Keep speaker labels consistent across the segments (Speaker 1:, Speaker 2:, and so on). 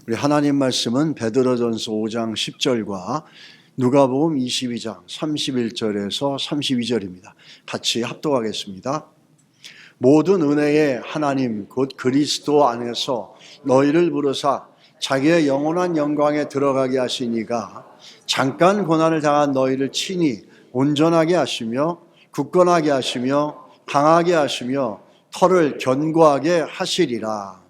Speaker 1: 우리 하나님 말씀은 베드로전서 5장 10절과 누가복음 22장 31절에서 32절입니다. 같이 합독하겠습니다. 모든 은혜의 하나님 곧 그리스도 안에서 너희를 부르사 자기의 영원한 영광에 들어가게 하시니가 잠깐 고난을 당한 너희를 친히 온전하게 하시며 굳건하게 하시며 강하게 하시며 터를 견고하게 하시리라.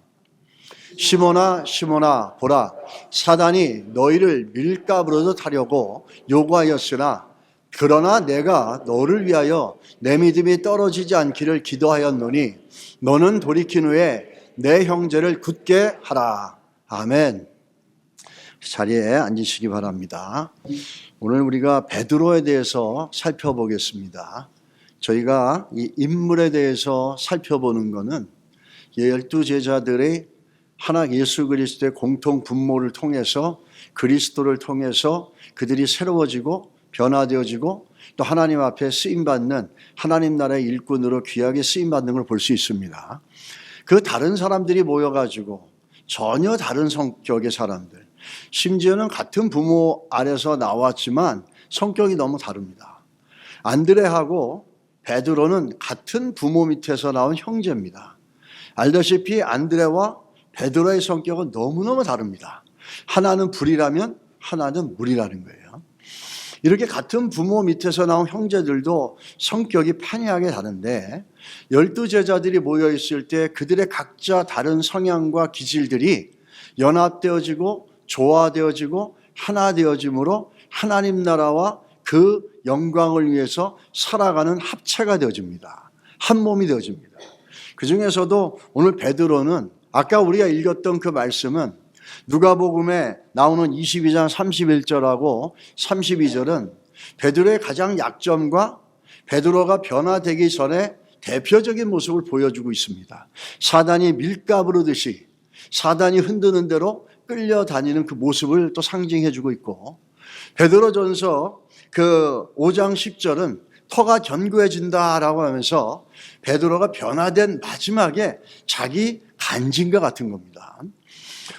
Speaker 1: 시몬아 시몬아 보라, 사단이 너희를 밀가부르듯 하려고 요구하였으나 그러나 내가 너를 위하여 내 믿음이 떨어지지 않기를 기도하였노니 너는 돌이킨 후에 내 형제를 굳게 하라. 아멘. 자리에 앉으시기 바랍니다. 오늘 우리가 베드로에 대해서 살펴보겠습니다. 저희가 이 인물에 대해서 살펴보는 것은 12제자들의 하나 예수 그리스도의 공통 분모를 통해서 그리스도를 통해서 그들이 새로워지고 변화되어지고 또 하나님 앞에 쓰임받는 하나님 나라의 일꾼으로 귀하게 쓰임받는 걸 볼 수 있습니다. 그 다른 사람들이 모여가지고 전혀 다른 성격의 사람들, 심지어는 같은 부모 아래서 나왔지만 성격이 너무 다릅니다. 안드레하고 베드로는 같은 부모 밑에서 나온 형제입니다. 알다시피 안드레와 베드로의 성격은 너무너무 다릅니다. 하나는 불이라면 하나는 물이라는 거예요. 이렇게 같은 부모 밑에서 나온 형제들도 성격이 판이하게 다른데 12제자들이 모여있을 때 그들의 각자 다른 성향과 기질들이 연합되어지고 조화되어지고 하나 되어짐으로 하나님 나라와 그 영광을 위해서 살아가는 합체가 되어집니다. 한 몸이 되어집니다. 그 중에서도 오늘 베드로는 아까 우리가 읽었던 그 말씀은 누가복음에 나오는 22장 31절하고 32절은 베드로의 가장 약점과 베드로가 변화되기 전에 대표적인 모습을 보여주고 있습니다. 사단이 밀가부르듯이 사단이 흔드는 대로 끌려다니는 그 모습을 또 상징해주고 있고, 베드로전서 그 5장 10절은 터가 견고해진다라고 하면서 베드로가 변화된 마지막에 자기 간증과 같은 겁니다.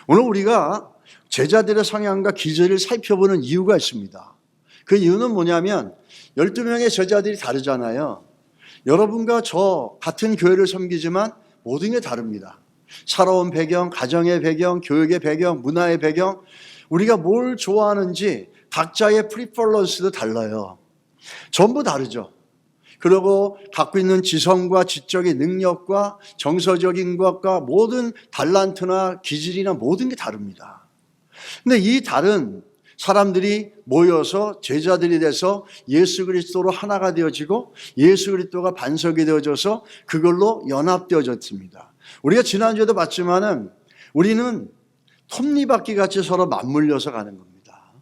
Speaker 1: 오늘 우리가 제자들의 성향과 기질을 살펴보는 이유가 있습니다. 그 이유는 뭐냐면 12명의 제자들이 다르잖아요. 여러분과 저 같은 교회를 섬기지만 모든 게 다릅니다. 살아온 배경, 가정의 배경, 교육의 배경, 문화의 배경, 우리가 뭘 좋아하는지 각자의 프리퍼런스도 달라요. 전부 다르죠. 그리고 갖고 있는 지성과 지적인 능력과 정서적인 것과 모든 달란트나 기질이나 모든 게 다릅니다. 근데 이 다른 사람들이 모여서 제자들이 돼서 예수 그리스도로 하나가 되어지고 예수 그리스도가 반석이 되어져서 그걸로 연합되어졌습니다. 우리가 지난주에도 봤지만은 우리는 톱니바퀴 같이 서로 맞물려서 가는 겁니다.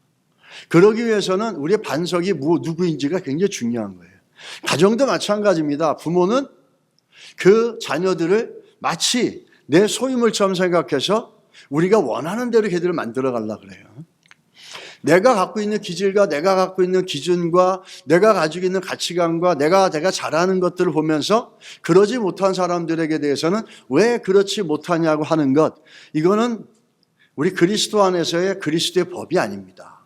Speaker 1: 그러기 위해서는 우리의 반석이 누구인지가 굉장히 중요한 거예요. 가정도 마찬가지입니다. 부모는 그 자녀들을 마치 내 소유물처럼 생각해서 우리가 원하는 대로 걔들을 만들어 가려고 그래요. 내가 갖고 있는 기질과 내가 갖고 있는 기준과 내가 가지고 있는 가치관과 내가 잘하는 것들을 보면서 그러지 못한 사람들에게 대해서는 왜 그렇지 못하냐고 하는 것, 이거는 우리 그리스도 안에서의 그리스도의 법이 아닙니다.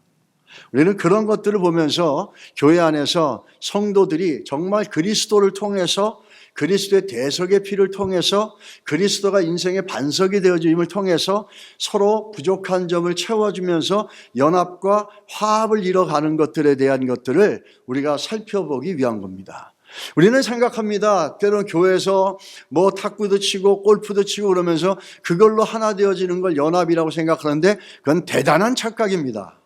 Speaker 1: 우리는 그런 것들을 보면서 교회 안에서 성도들이 정말 그리스도를 통해서 그리스도의 대속의 피를 통해서 그리스도가 인생의 반석이 되어짐을 통해서 서로 부족한 점을 채워주면서 연합과 화합을 이뤄가는 것들에 대한 것들을 우리가 살펴보기 위한 겁니다. 우리는 생각합니다. 때로는 교회에서 뭐 탁구도 치고 골프도 치고 그러면서 그걸로 하나 되어지는 걸 연합이라고 생각하는데 그건 대단한 착각입니다.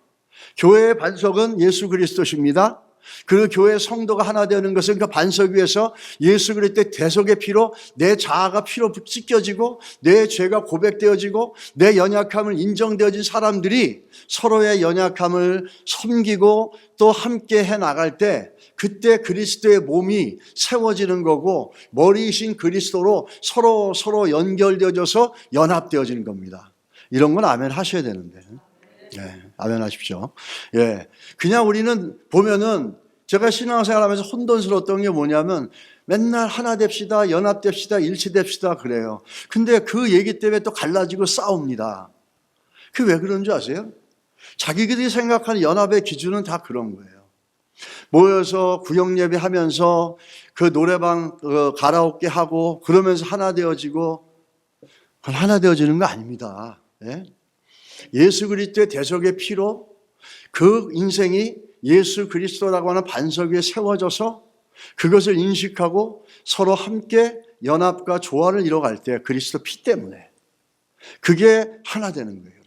Speaker 1: 교회의 반석은 예수 그리스도십니다. 그 교회 성도가 하나 되는 것은 그 반석 위에서 예수 그리스도의 대속의 피로 내 자아가 피로 찢겨지고 내 죄가 고백되어지고 내 연약함을 인정되어진 사람들이 서로의 연약함을 섬기고 또 함께 해나갈 때 그때 그리스도의 몸이 세워지는 거고 머리이신 그리스도로 서로 연결되어져서 연합되어지는 겁니다. 이런 건 아멘 하셔야 되는데. 네, 아멘 하십시오. 예. 그냥 우리는 보면은 제가 신앙생활 하면서 혼돈스러웠던 게 뭐냐면 맨날 하나 됩시다, 연합됩시다, 일치됩시다 그래요. 근데 그 얘기 때문에 또 갈라지고 싸웁니다. 그게 왜 그런 줄 아세요? 자기들이 생각하는 연합의 기준은 다 그런 거예요. 모여서 구역 예배하면서 그 노래방 가라오케 하고 그러면서 하나 되어지고, 그건 하나 되어지는 거 아닙니다. 예? 예수 그리스도의 대속의 피로 그 인생이 예수 그리스도라고 하는 반석 위에 세워져서 그것을 인식하고 서로 함께 연합과 조화를 이뤄갈 때 그리스도 피 때문에 그게 하나 되는 거예요.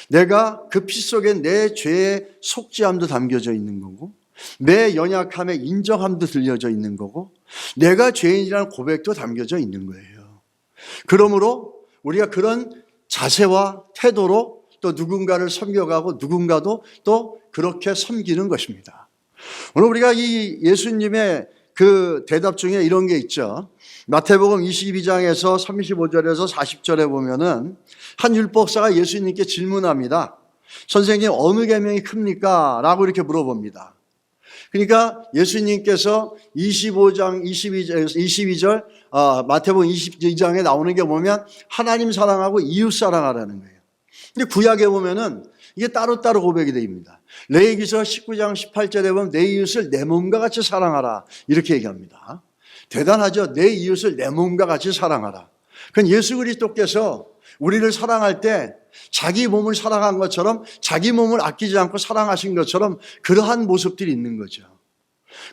Speaker 1: 내가 그 피 속에 내 죄의 속죄함도 담겨져 있는 거고, 내 연약함의 인정함도 들려져 있는 거고, 내가 죄인이라는 고백도 담겨져 있는 거예요. 그러므로 우리가 그런 자세와 태도로 또 누군가를 섬겨가고 누군가도 또 그렇게 섬기는 것입니다. 오늘 우리가 이 예수님의 그 대답 중에 이런 게 있죠. 마태복음 22장에서 35절에서 40절에 보면은 한 율법사가 예수님께 질문합니다. 선생님, 어느 계명이 큽니까? 라고 이렇게 물어봅니다. 그러니까 예수님께서 25장 22절 마태복음 22장에 나오는 게 보면 하나님 사랑하고 이웃 사랑하라는 거예요. 근데 구약에 보면은 이게 따로따로 고백이 됩니다. 레위기서 19장 18절에 보면 내 이웃을 내 몸과 같이 사랑하라 이렇게 얘기합니다. 대단하죠. 내 이웃을 내 몸과 같이 사랑하라. 그건 예수 그리스도께서 우리를 사랑할 때 자기 몸을 사랑한 것처럼, 자기 몸을 아끼지 않고 사랑하신 것처럼 그러한 모습들이 있는 거죠.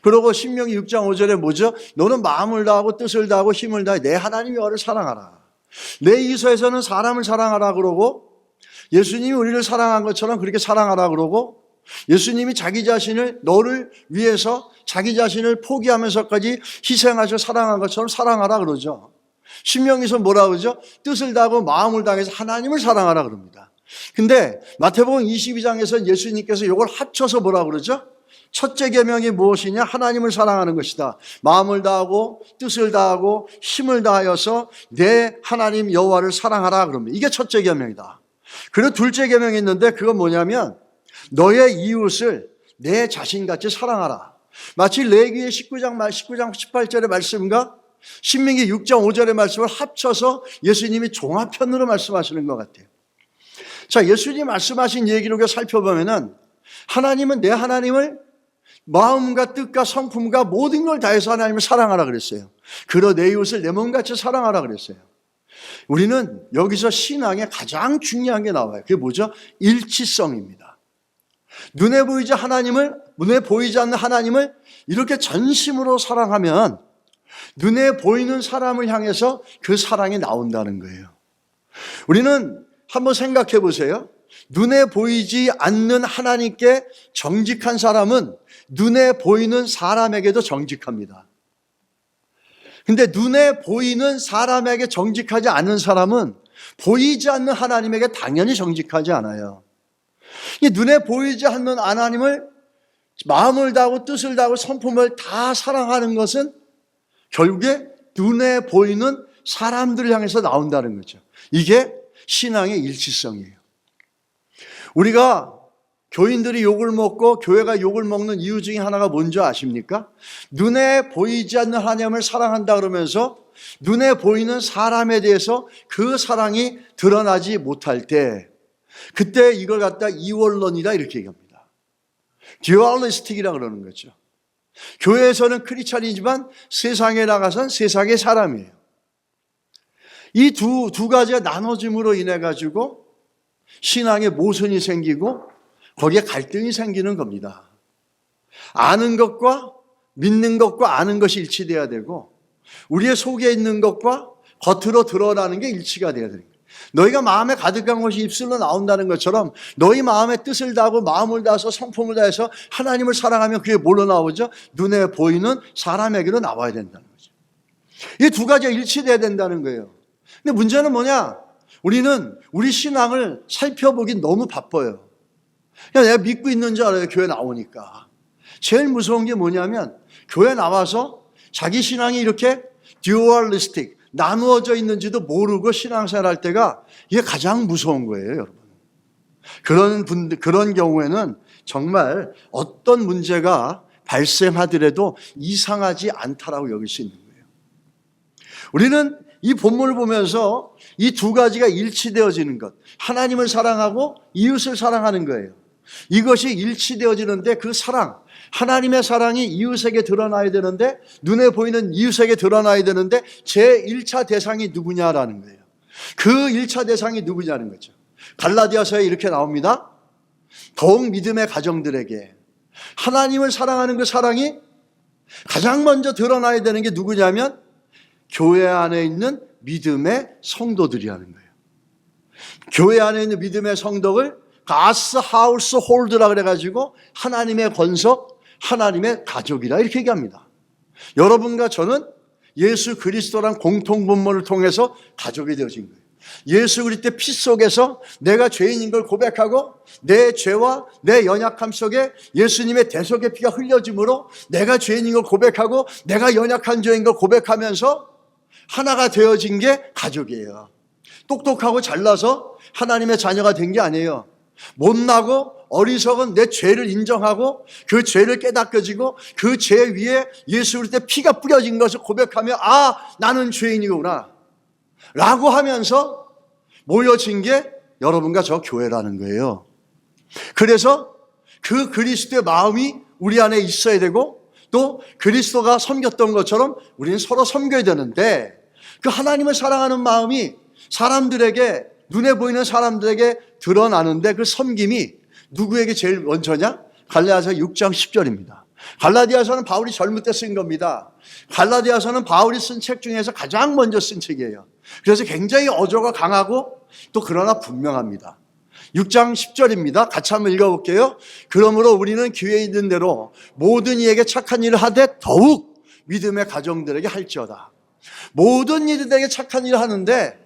Speaker 1: 그리고 신명기 6장 5절에 뭐죠? 너는 마음을 다하고 뜻을 다하고 힘을 다해 내 하나님 여호와를 사랑하라. 레위기서에서는 사람을 사랑하라 그러고, 예수님이 우리를 사랑한 것처럼 그렇게 사랑하라 그러고, 예수님이 자기 자신을 너를 위해서 자기 자신을 포기하면서까지 희생하셔 사랑한 것처럼 사랑하라 그러죠. 신명기서 뭐라 그러죠? 뜻을 다하고 마음을 다해서 하나님을 사랑하라 그럽니다. 근데 마태복음 22장에서 예수님께서 이걸 합쳐서 뭐라 그러죠? 첫째 계명이 무엇이냐? 하나님을 사랑하는 것이다. 마음을 다하고 뜻을 다하고 힘을 다하여서 내 하나님 여호와를 사랑하라 그럽니다. 이게 첫째 계명이다. 그리고 둘째 계명이 있는데 그건 뭐냐면 너의 이웃을 내 자신같이 사랑하라. 마치 레위기 19장 18절의 말씀과 신명기 6장 5절의 말씀을 합쳐서 예수님이 종합편으로 말씀하시는 것 같아요. 자, 예수님 말씀하신 얘기를 살펴보면은 하나님은 내 하나님을 마음과 뜻과 성품과 모든 걸 다해서 하나님을 사랑하라 그랬어요. 그러 내 이웃을 내 몸같이 사랑하라 그랬어요. 우리는 여기서 신앙에 가장 중요한 게 나와요. 그게 뭐죠? 일치성입니다. 눈에 보이지 않는 하나님을 이렇게 전심으로 사랑하면 눈에 보이는 사람을 향해서 그 사랑이 나온다는 거예요. 우리는 한번 생각해 보세요. 눈에 보이지 않는 하나님께 정직한 사람은 눈에 보이는 사람에게도 정직합니다. 근데 눈에 보이는 사람에게 정직하지 않는 사람은 보이지 않는 하나님에게 당연히 정직하지 않아요. 이 눈에 보이지 않는 하나님을 마음을 다하고 뜻을 다하고 성품을 다 사랑하는 것은 결국에 눈에 보이는 사람들을 향해서 나온다는 거죠. 이게 신앙의 일치성이에요. 우리가 교인들이 욕을 먹고 교회가 욕을 먹는 이유 중에 하나가 뭔지 아십니까? 눈에 보이지 않는 하나님을 사랑한다 그러면서 눈에 보이는 사람에 대해서 그 사랑이 드러나지 못할 때, 그때 이걸 갖다 이원론이다 이렇게 얘기합니다. 듀얼리스틱이라 그러는 거죠. 교회에서는 크리스찬이지만 세상에 나가선 세상의 사람이에요. 이 두 가지가 나눠짐으로 인해 가지고 신앙에 모순이 생기고 거기에 갈등이 생기는 겁니다. 아는 것과 믿는 것과 아는 것이 일치돼야 되고, 우리의 속에 있는 것과 겉으로 드러나는 게 일치가 돼야 되는 거예요. 너희가 마음에 가득한 것이 입술로 나온다는 것처럼 너희 마음의 뜻을 다하고 마음을 다해서 성품을 다해서 하나님을 사랑하면 그게 뭘로 나오죠? 눈에 보이는 사람에게로 나와야 된다는 거죠. 이 두 가지가 일치돼야 된다는 거예요. 근데 문제는 뭐냐? 우리는 우리 신앙을 살펴보기 너무 바빠요. 그냥 내가 믿고 있는 줄 알아요, 교회 나오니까. 제일 무서운 게 뭐냐면 교회 나와서 자기 신앙이 이렇게 듀얼리스틱, 나누어져 있는지도 모르고 신앙생활 할 때가 이게 가장 무서운 거예요, 여러분. 그런 경우에는 정말 어떤 문제가 발생하더라도 이상하지 않다라고 여길 수 있는 거예요. 우리는 이 본문을 보면서 이 두 가지가 일치되어지는 것, 하나님을 사랑하고 이웃을 사랑하는 거예요. 이것이 일치되어지는데 그 사랑, 하나님의 사랑이 이웃에게 드러나야 되는데, 눈에 보이는 이웃에게 드러나야 되는데 제1차 대상이 누구냐라는 거예요. 그 1차 대상이 누구냐는 거죠. 갈라디아서에 이렇게 나옵니다. 더욱 믿음의 가정들에게 하나님을 사랑하는 그 사랑이 가장 먼저 드러나야 되는 게 누구냐면 교회 안에 있는 믿음의 성도들이라는 거예요. 교회 안에 있는 믿음의 성도를 God's household라 그래가지고 하나님의 권석, 하나님의 가족이라 이렇게 얘기합니다. 여러분과 저는 예수 그리스도란 공통분모를 통해서 가족이 되어진 거예요. 예수 그리스도의 피 속에서 내가 죄인인 걸 고백하고 내 죄와 내 연약함 속에 예수님의 대속의 피가 흘려짐으로 내가 죄인인 걸 고백하고 내가 연약한 죄인 걸 고백하면서 하나가 되어진 게 가족이에요. 똑똑하고 잘나서 하나님의 자녀가 된 게 아니에요. 못나고 어리석은 내 죄를 인정하고 그 죄를 깨닫겨지고 그 죄 위에 예수 그리스도의 피가 뿌려진 것을 고백하며 아, 나는 죄인이구나 라고 하면서 모여진 게 여러분과 저 교회라는 거예요. 그래서 그 그리스도의 마음이 우리 안에 있어야 되고 또 그리스도가 섬겼던 것처럼 우리는 서로 섬겨야 되는데 그 하나님을 사랑하는 마음이 사람들에게, 눈에 보이는 사람들에게 드러나는데 그 섬김이 누구에게 제일 먼저냐? 갈라디아서 6장 10절입니다. 갈라디아서는 바울이 젊을 때 쓴 겁니다. 갈라디아서는 바울이 쓴 책 중에서 가장 먼저 쓴 책이에요. 그래서 굉장히 어조가 강하고 또 그러나 분명합니다. 6장 10절입니다. 같이 한번 읽어볼게요. 그러므로 우리는 기회 있는 대로 모든 이에게 착한 일을 하되 더욱 믿음의 가정들에게 할지어다. 모든 이들에게 착한 일을 하는데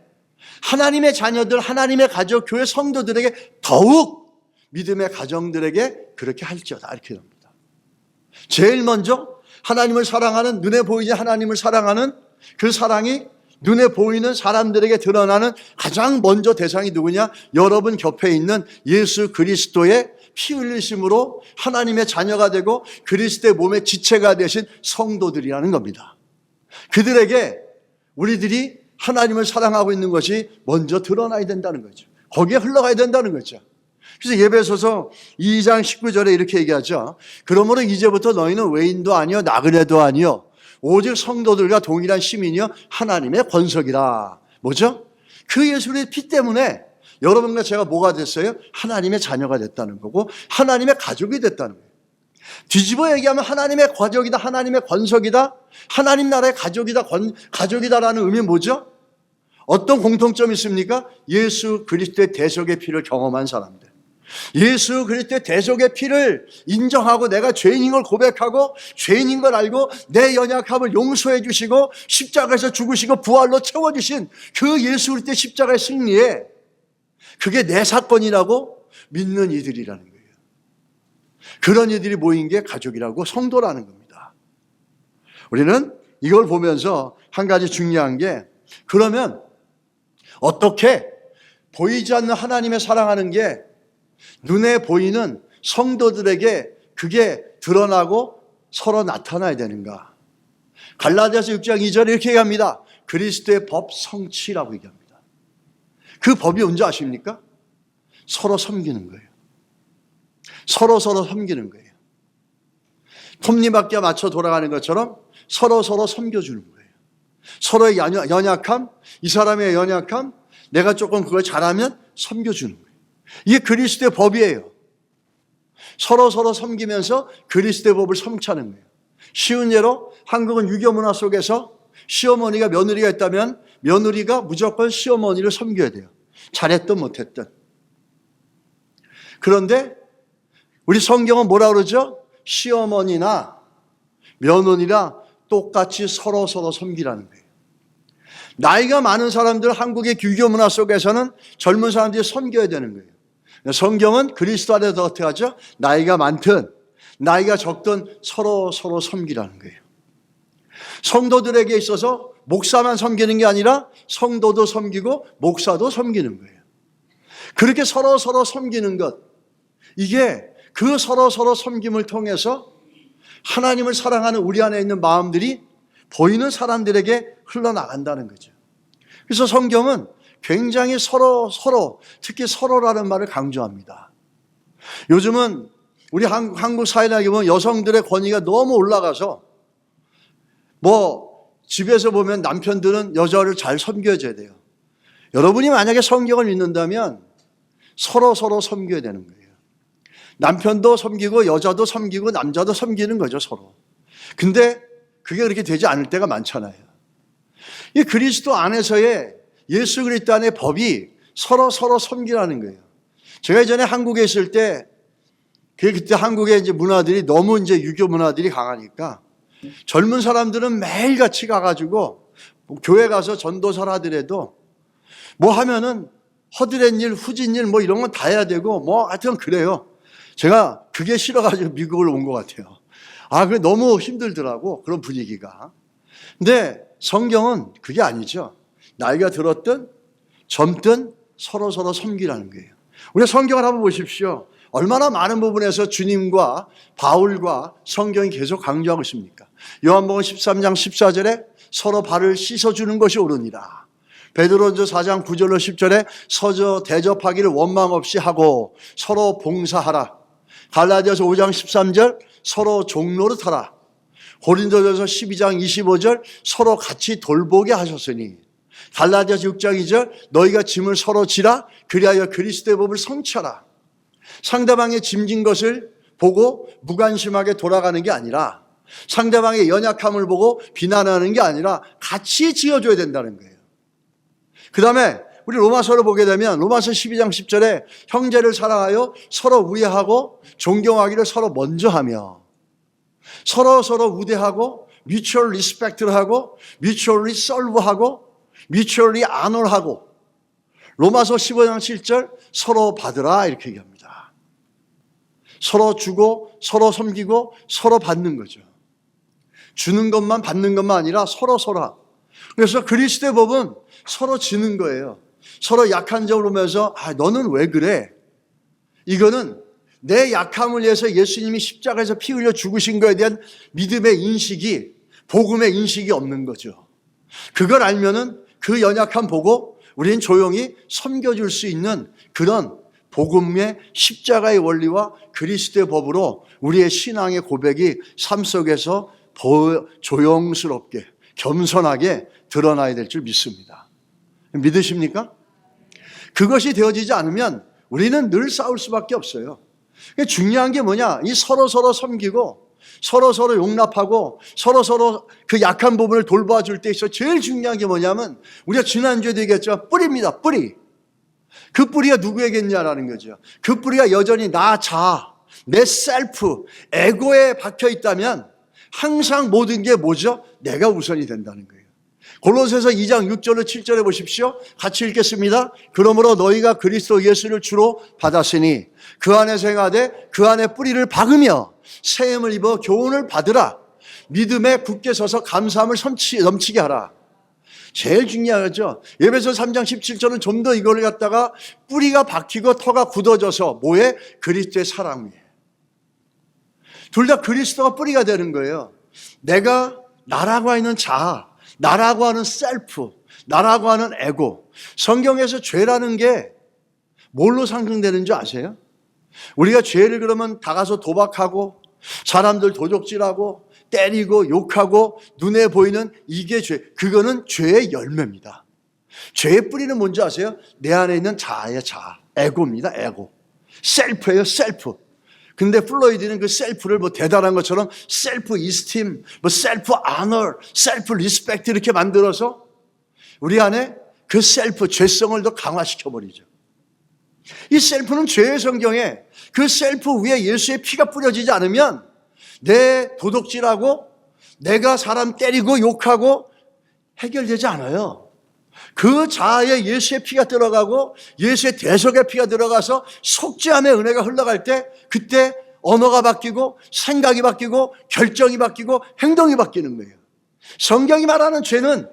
Speaker 1: 하나님의 자녀들, 하나님의 가족, 교회 성도들에게 더욱 믿음의 가정들에게 그렇게 할지어다 이렇게 됩니다. 제일 먼저 하나님을 사랑하는, 눈에 보이지 하나님을 사랑하는 그 사랑이 눈에 보이는 사람들에게 드러나는 가장 먼저 대상이 누구냐? 여러분 곁에 있는 예수 그리스도의 피 흘리심으로 하나님의 자녀가 되고 그리스도의 몸의 지체가 되신 성도들이라는 겁니다. 그들에게 우리들이 하나님을 사랑하고 있는 것이 먼저 드러나야 된다는 거죠. 거기에 흘러가야 된다는 거죠. 그래서 예배소서 2장 19절에 이렇게 얘기하죠. 그러므로 이제부터 너희는 외인도 아니요 나그네도 아니요 오직 성도들과 동일한 시민이요 하나님의 권석이라. 뭐죠? 그 예수의 피 때문에 여러분과 제가 뭐가 됐어요? 하나님의 자녀가 됐다는 거고 하나님의 가족이 됐다는 거예요. 뒤집어 얘기하면 하나님의 가족이다, 하나님의 권석이다, 하나님 나라의 가족이다라는 의미는 뭐죠? 어떤 공통점이 있습니까? 예수 그리스도의 대속의 피를 경험한 사람들, 예수 그리스도의 대속의 피를 인정하고 내가 죄인인 걸 고백하고 죄인인 걸 알고 내 연약함을 용서해 주시고 십자가에서 죽으시고 부활로 채워주신 그 예수 그리스도의 십자가의 승리에 그게 내 사건이라고 믿는 이들이라는 거예요. 그런 이들이 모인 게 가족이라고, 성도라는 겁니다. 우리는 이걸 보면서 한 가지 중요한 게, 그러면 어떻게 보이지 않는 하나님의 사랑하는 게 눈에 보이는 성도들에게 그게 드러나고 서로 나타나야 되는가? 갈라디아서 6장 2절에 이렇게 얘기합니다. 그리스도의 법 성취라고 얘기합니다. 그 법이 뭔지 아십니까? 서로 섬기는 거예요. 서로 섬기는 거예요. 톱니바퀴에 맞춰 돌아가는 것처럼 서로 섬겨주는 거예요. 서로의 연약함, 이 사람의 연약함, 내가 조금 그걸 잘하면 섬겨주는 거예요. 이게 그리스도의 법이에요. 서로 섬기면서 그리스도의 법을 성취하는 거예요. 쉬운 예로 한국은 유교 문화 속에서 시어머니가 며느리가 있다면 며느리가 무조건 시어머니를 섬겨야 돼요. 잘했든 못했든. 그런데 우리 성경은 뭐라 그러죠? 시어머니나 며느리나 똑같이 서로 섬기라는 거예요. 나이가 많은 사람들, 한국의 유교 문화 속에서는 젊은 사람들이 섬겨야 되는 거예요. 성경은 그리스도 안에서 어떻게 하죠? 나이가 많든 나이가 적든 서로 섬기라는 거예요. 성도들에게 있어서 목사만 섬기는 게 아니라 성도도 섬기고 목사도 섬기는 거예요. 그렇게 서로 섬기는 것, 이게 그 서로 섬김을 통해서 하나님을 사랑하는 우리 안에 있는 마음들이 보이는 사람들에게 흘러나간다는 거죠. 그래서 성경은 굉장히 서로 특히 서로라는 말을 강조합니다. 요즘은 우리 한국 사회나 보면 여성들의 권위가 너무 올라가서 집에서 보면 남편들은 여자를 잘 섬겨줘야 돼요. 여러분이 만약에 성경을 믿는다면 서로 섬겨야 되는 거예요. 남편도 섬기고 여자도 섬기고 남자도 섬기는 거죠, 서로. 근데 그게 그렇게 되지 않을 때가 많잖아요. 이 그리스도 안에서의 예수 그리스도 안의 법이 서로 섬기라는 거예요. 제가 예전에 한국에 있을 때 그때 한국의 이제 문화들이 너무 이제 유교 문화들이 강하니까 젊은 사람들은 매일같이 가가지고 교회 가서 전도사를 하더라도 하면은 허드렛 일, 후진 일 이런 건 다 해야 되고 하여튼 그래요. 제가 그게 싫어가지고 미국을 온 것 같아요. 그게 너무 힘들더라고, 그런 분위기가. 근데 성경은 그게 아니죠. 나이가 들었든 젊든 서로 섬기라는 거예요. 우리 성경을 한번 보십시오. 얼마나 많은 부분에서 주님과 바울과 성경이 계속 강조하고 있습니까? 요한복음 13장 14절에 서로 발을 씻어주는 것이 옳으니라. 베드로전서 4장 9절로 10절에 서로 대접하기를 원망 없이 하고 서로 봉사하라. 갈라디아서 5장 13절 서로 종노릇하라. 고린도전서 12장 25절 서로 같이 돌보게 하셨으니. 갈라디아서 6장 2절 너희가 짐을 서로 지라 그리하여 그리스도의 법을 성취하라. 상대방의 짐진 것을 보고 무관심하게 돌아가는 게 아니라, 상대방의 연약함을 보고 비난하는 게 아니라 같이 지어줘야 된다는 거예요. 그 다음에 우리 로마서를 보게 되면 로마서 12장 10절에 형제를 사랑하여 서로 우애하고 존경하기를 서로 먼저 하며 서로 우대하고 mutual respect를 하고 mutually serve하고 mutually honor하고 로마서 15장 7절 서로 받으라 이렇게 얘기합니다. 서로 주고 서로 섬기고 서로 받는 거죠. 주는 것만 받는 것만 아니라 서로. 그래서 그리스도의 법은 서로 지는 거예요. 서로 약한 점을 보면서 너는 왜 그래? 이거는 내 약함을 위해서 예수님이 십자가에서 피 흘려 죽으신 거에 대한 믿음의 인식이, 복음의 인식이 없는 거죠. 그걸 알면은 그 연약함 보고 우리는 조용히 섬겨줄 수 있는 그런 복음의 십자가의 원리와 그리스도의 법으로 우리의 신앙의 고백이 삶 속에서 조용스럽게 겸손하게 드러나야 될 줄 믿습니다. 믿으십니까? 그것이 되어지지 않으면 우리는 늘 싸울 수밖에 없어요. 중요한 게 뭐냐? 이 서로 섬기고 서로 용납하고 서로 그 약한 부분을 돌봐줄 때 있어 제일 중요한 게 뭐냐면 우리가 지난주에도 얘기했죠. 뿌리입니다. 뿌리. 그 뿌리가 누구에겠냐라는 거죠. 그 뿌리가 여전히 나 자아, 내 셀프, 에고에 박혀 있다면 항상 모든 게 뭐죠? 내가 우선이 된다는 거예요. 골로새서 2장 6절로 7절에 보십시오. 같이 읽겠습니다. 그러므로 너희가 그리스도 예수를 주로 받았으니 그 안에서 행하되 그 안에 뿌리를 박으며 세임을 입어 교훈을 받으라. 믿음에 굳게 서서 감사함을 넘치게 하라. 제일 중요하죠. 에베소 3장 17절은 좀 더 이걸 갖다가 뿌리가 박히고 터가 굳어져서 뭐에? 그리스도의 사랑 위에. 둘 다 그리스도가 뿌리가 되는 거예요. 내가 나라고 하는 자아, 나라고 하는 셀프, 나라고 하는 에고. 성경에서 죄라는 게 뭘로 상징되는 줄 아세요? 우리가 죄를 그러면 다 가서 도박하고 사람들 도적질하고 때리고 욕하고 눈에 보이는 이게 죄. 그거는 죄의 열매입니다. 죄의 뿌리는 뭔지 아세요? 내 안에 있는 자아예요, 자아. 에고입니다, 에고. 셀프예요, 셀프. 근데 플로이드는 그 셀프를 대단한 것처럼 셀프 이스팀, 셀프 아너, 셀프 리스펙트 이렇게 만들어서 우리 안에 그 셀프, 죄성을 더 강화시켜버리죠. 이 셀프는 죄의 성경에 그 셀프 위에 예수의 피가 뿌려지지 않으면 내 도둑질하고 내가 사람 때리고 욕하고 해결되지 않아요. 그 자아에 예수의 피가 들어가고 예수의 대속의 피가 들어가서 속죄함의 은혜가 흘러갈 때 그때 언어가 바뀌고 생각이 바뀌고 결정이 바뀌고 행동이 바뀌는 거예요. 성경이 말하는 죄는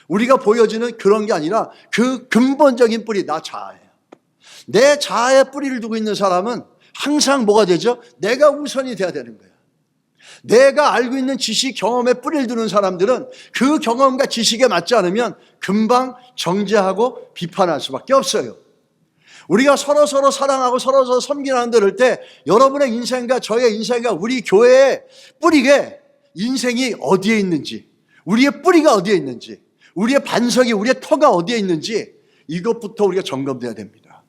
Speaker 1: 우리가 보여지는 그런 게 아니라 그 근본적인 뿌리, 나 자아예요. 내 자아에 뿌리를 두고 있는 사람은 항상 뭐가 되죠? 내가 우선이 돼야 되는 거예요. 내가 알고 있는 지식, 경험에 뿌리를 두는 사람들은 그 경험과 지식에 맞지 않으면 금방 정죄하고 비판할 수밖에 없어요. 우리가 서로 사랑하고 서로 섬기는 그럴 때 여러분의 인생과 저의 인생과 우리 교회의 뿌리에 인생이 어디에 있는지, 우리의 뿌리가 어디에 있는지, 우리의 반석이, 우리의 터가 어디에 있는지 이것부터 우리가 점검돼야 됩니다.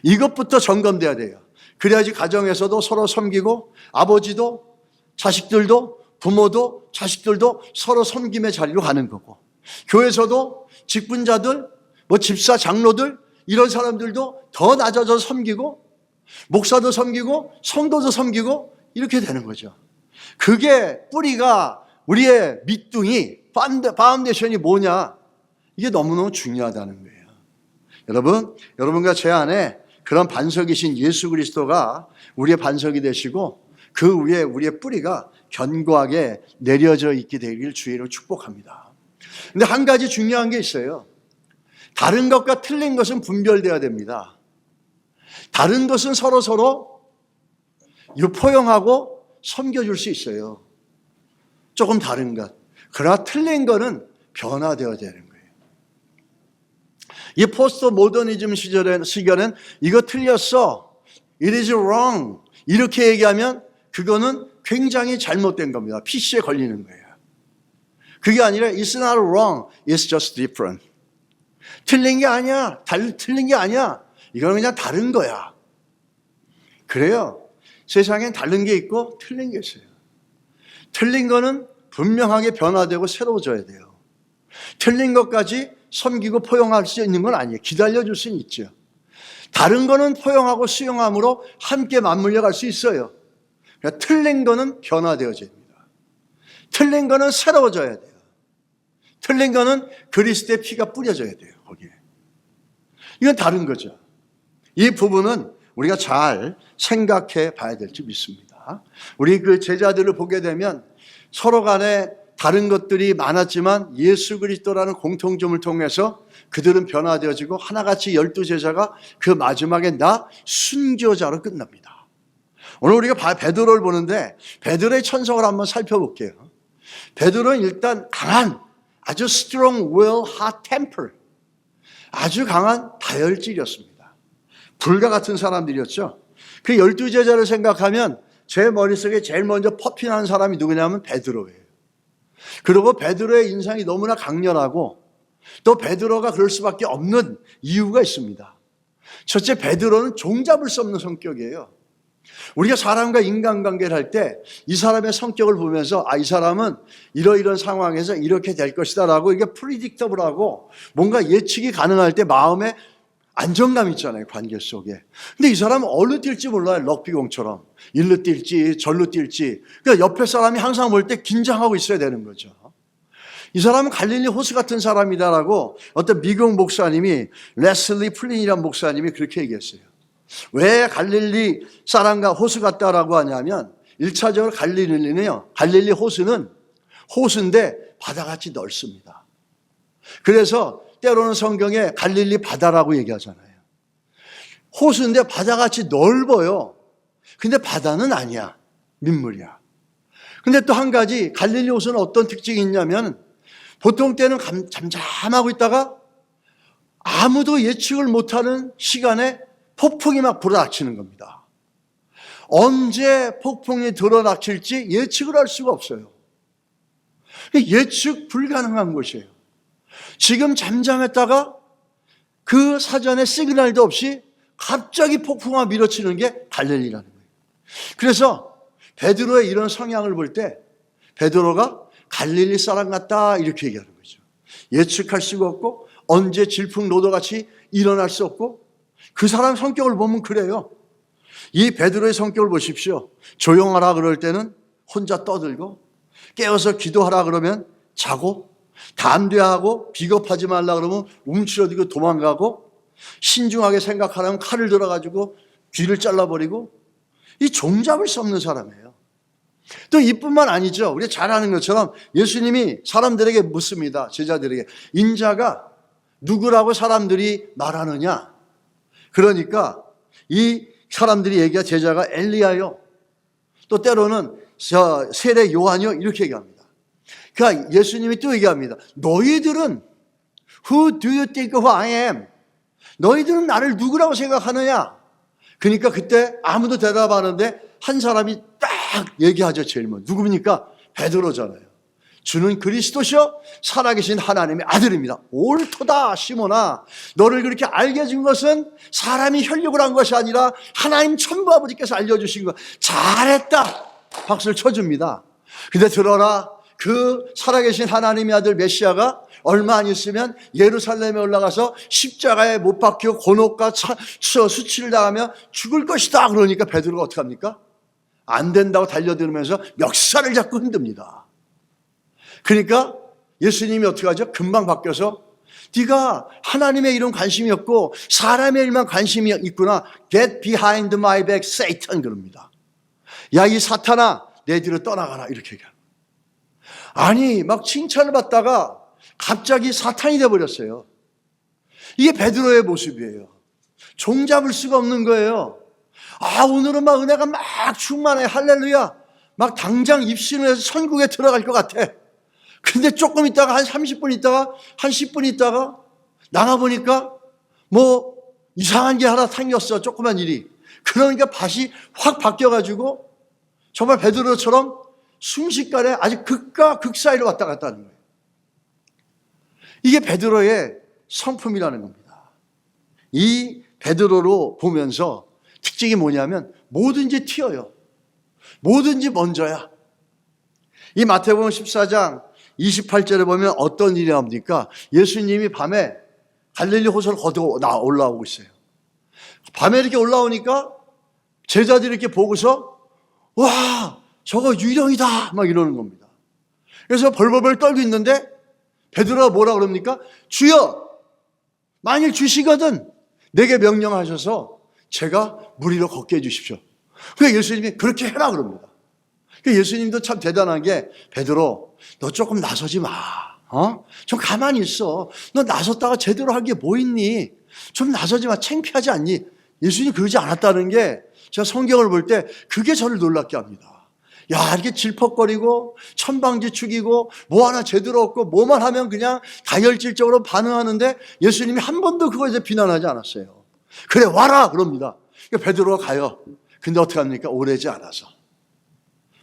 Speaker 1: 이것부터 점검돼야 돼요. 그래야지 가정에서도 서로 섬기고 아버지도 자식들도 부모도 자식들도 서로 섬김의 자리로 가는 거고, 교회에서도 직분자들, 집사, 장로들 이런 사람들도 더 낮아져 섬기고, 목사도 섬기고 성도도 섬기고 이렇게 되는 거죠. 그게 뿌리가, 우리의 밑둥이, 파운데이션이 뭐냐, 이게 너무너무 중요하다는 거예요. 여러분과 제 안에 그런 반석이신 예수 그리스도가 우리의 반석이 되시고 그 위에 우리의 뿌리가 견고하게 내려져 있게 되길 주의로 축복합니다. 근데 한 가지 중요한 게 있어요. 다른 것과 틀린 것은 분별돼야 됩니다. 다른 것은 서로 포용하고 섬겨줄 수 있어요. 조금 다른 것. 그러나 틀린 거는 변화되어야 되는 거예요. 이 포스트 모더니즘 시절에는 이거 틀렸어, it is wrong, 이렇게 얘기하면 그거는 굉장히 잘못된 겁니다. PC에 걸리는 거예요. 그게 아니라 it's not wrong, it's just different. 틀린 게 아니야, 틀린 게 아니야, 이거는 그냥 다른 거야. 그래요. 세상엔 다른 게 있고 틀린 게 있어요. 틀린 거는 분명하게 변화되고 새로워져야 돼요. 틀린 것까지 섬기고 포용할 수 있는 건 아니에요. 기다려줄 수는 있죠. 다른 거는 포용하고 수용함으로 함께 맞물려 갈 수 있어요. 그러니까 틀린 거는 변화되어져야 됩니다. 틀린 거는 새로워져야 돼요. 틀린 거는 그리스도의 피가 뿌려져야 돼요. 거기에. 이건 다른 거죠. 이 부분은 우리가 잘 생각해 봐야 될지 믿습니다. 우리 그 제자들을 보게 되면 서로 간에 다른 것들이 많았지만 예수 그리스도라는 공통점을 통해서 그들은 변화되어지고 하나같이 12제자가 그 마지막에 나 순교자로 끝납니다. 오늘 우리가 베드로를 보는데 베드로의 천성을 한번 살펴볼게요. 베드로는 일단 강한, 아주 strong will, hot temper, 아주 강한 다혈질이었습니다. 불과 같은 사람들이었죠. 그 12제자를 생각하면 제 머릿속에 제일 먼저 퍼핀하는 사람이 누구냐면 베드로예요. 그리고 베드로의 인상이 너무나 강렬하고 또 베드로가 그럴 수밖에 없는 이유가 있습니다. 첫째, 베드로는 종잡을 수 없는 성격이에요. 우리가 사람과 인간관계를 할 때 이 사람의 성격을 보면서 이 사람은 이러이런 상황에서 이렇게 될 것이다 라고 이게 프리딕터블하고 뭔가 예측이 가능할 때 마음에 안정감 있잖아요, 관계 속에. 근데 이 사람은 어디로 뛸지 몰라요. 럭비공처럼 일로 뛸지 절로 뛸지. 그러니까 옆에 사람이 항상 볼 때 긴장하고 있어야 되는 거죠. 이 사람은 갈릴리 호수 같은 사람이다라고 어떤 미국 목사님이, 레슬리 플린이라는 목사님이 그렇게 얘기했어요. 왜 갈릴리 사람과 호수 같다라고 하냐면 1차적으로 갈릴리 호수는 호수인데 바다같이 넓습니다. 그래서 때로는 성경에 갈릴리 바다라고 얘기하잖아요. 호수인데 바다같이 넓어요. 근데 바다는 아니야. 민물이야. 근데 또 한 가지 갈릴리 호수는 어떤 특징이 있냐면 보통 때는 잠잠하고 있다가 아무도 예측을 못하는 시간에 폭풍이 막 불어닥치는 겁니다. 언제 폭풍이 들어닥칠지 예측을 할 수가 없어요. 예측 불가능한 곳이에요. 지금 잠잠했다가 그 사전에 시그널도 없이 갑자기 폭풍과 밀어치는 게 갈릴리라는 거예요. 그래서 베드로의 이런 성향을 볼 때 베드로가 갈릴리 사람 같다 이렇게 얘기하는 거죠. 예측할 수가 없고 언제 질풍노도같이 일어날 수 없고 그 사람 성격을 보면 그래요. 이 베드로의 성격을 보십시오. 조용하라 그럴 때는 혼자 떠들고 깨어서 기도하라 그러면 자고 담대하고 비겁하지 말라 그러면 움츠러들고 도망가고 신중하게 생각하라면 칼을 들어가지고 귀를 잘라버리고 이 종잡을 수 없는 사람이에요. 또 이뿐만 아니죠. 우리가 잘 아는 것처럼 예수님이 사람들에게 묻습니다. 제자들에게. 인자가 누구라고 사람들이 말하느냐. 그러니까 이 사람들이 얘기한 제자가 엘리야요. 또 때로는 세례 요한이요 이렇게 얘기합니다. 그러니까 예수님이 또 얘기합니다. 너희들은 Who do you think who I am? 너희들은 나를 누구라고 생각하느냐? 그러니까 그때 아무도 대답하는데 한 사람이 딱 얘기하죠. 제일 먼저. 누굽니까? 베드로잖아요. 주는 그리스도시요 살아계신 하나님의 아들입니다. 옳도다 시몬아, 너를 그렇게 알게 해준 것은 사람이 혈육을 한 것이 아니라 하나님 천부 아버지께서 알려주신 것. 잘했다 박수를 쳐줍니다. 근데 들어라, 그 살아계신 하나님의 아들 메시아가 얼마 안 있으면 예루살렘에 올라가서 십자가에 못 박히고 곤혹과 수치를 당하며 죽을 것이다. 그러니까 베드로가 어떻게 합니까? 안 된다고 달려들면서 멱살을 잡고 흔듭니다. 그러니까 예수님이 어떻게 하죠? 금방 바뀌어서 네가 하나님의 일은 관심이 없고 사람의 일만 관심이 있구나. Get behind my back, Satan 그럽니다. 야, 이 사탄아, 내 뒤로 떠나가라. 이렇게 얘기합니다. 아니, 막 칭찬을 받다가 갑자기 사탄이 돼버렸어요. 이게 베드로의 모습이에요. 종잡을 수가 없는 거예요. 아, 오늘은 막 은혜가 막 충만해. 할렐루야. 막 당장 입신을 해서 천국에 들어갈 것 같아. 근데 조금 있다가 한 30분 있다가 한 10분 있다가 나가보니까 뭐 이상한 게 하나 생겼어. 조그만 일이. 그러니까 밭이 확 바뀌어가지고 정말 베드로처럼 순식간에 아주 극과 극 사이로 왔다 갔다 하는 거예요. 이게 베드로의 성품이라는 겁니다. 이 베드로로 보면서 특징이 뭐냐면 뭐든지 튀어요. 뭐든지 먼저야. 이 마태복음 14장 28절에 보면 어떤 일이 나옵니까? 예수님이 밤에 갈릴리 호수를 걷어 올라오고 있어요. 밤에 이렇게 올라오니까 제자들이 이렇게 보고서 와, 저거 유령이다 막 이러는 겁니다. 그래서 벌벌벌 떨고 있는데 베드로가 뭐라 그럽니까? 주여, 만일 주시거든 내게 명령하셔서 제가 물 위로 걷게 해주십시오. 그러니까 예수님이 그렇게 해라 그럽니다. 그러니까 예수님도 참 대단한 게 베드로, 너 조금 나서지 마. 좀 가만히 있어. 너 나섰다가 제대로 할 게 뭐 있니? 좀 나서지 마. 창피하지 않니? 예수님이 그러지 않았다는 게 제가 성경을 볼 때 그게 저를 놀랍게 합니다. 야, 이렇게 질퍽거리고 천방지축이고 뭐 하나 제대로 없고 뭐만 하면 그냥 다혈질적으로 반응하는데 예수님이 한 번도 그거에 대해 비난하지 않았어요. 그래, 와라 그럽니다. 그러니까 베드로가 가요. 근데 어떻게 합니까? 오래지 않아서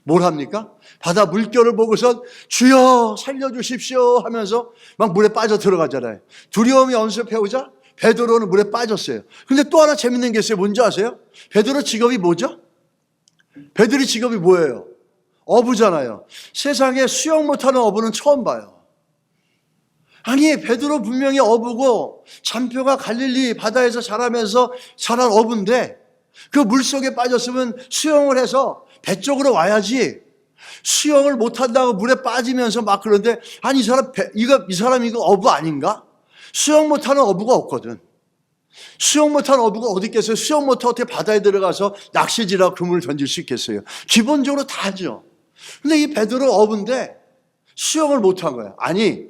Speaker 1: 뭘 합니까? 바다 물결을 보고선 주여 살려주십시오 하면서 막 물에 빠져 들어가잖아요. 두려움이 연습해오자 베드로는 물에 빠졌어요. 근데 또 하나 재밌는 게 있어요. 뭔지 아세요? 베드로 직업이 뭐죠? 베드로 직업이 뭐예요? 어부잖아요. 세상에 수영 못하는 어부는 처음 봐요. 아니, 베드로 분명히 어부고 잔표가 갈릴리 바다에서 자라면서 자란 어부인데 그 물속에 빠졌으면 수영을 해서 배 쪽으로 와야지. 수영을 못한다고 물에 빠지면서 막 그러는데 아니, 이 사람 이거 어부 아닌가? 수영 못하는 어부가 없거든. 수영 못하는 어부가 어디 있겠어요? 수영 못하고 어떻게 바다에 들어가서 낚시질하고 그물을 던질 수 있겠어요? 기본적으로 다 하죠. 근데 이 베드로 어부인데 수영을 못한 거야. 아니,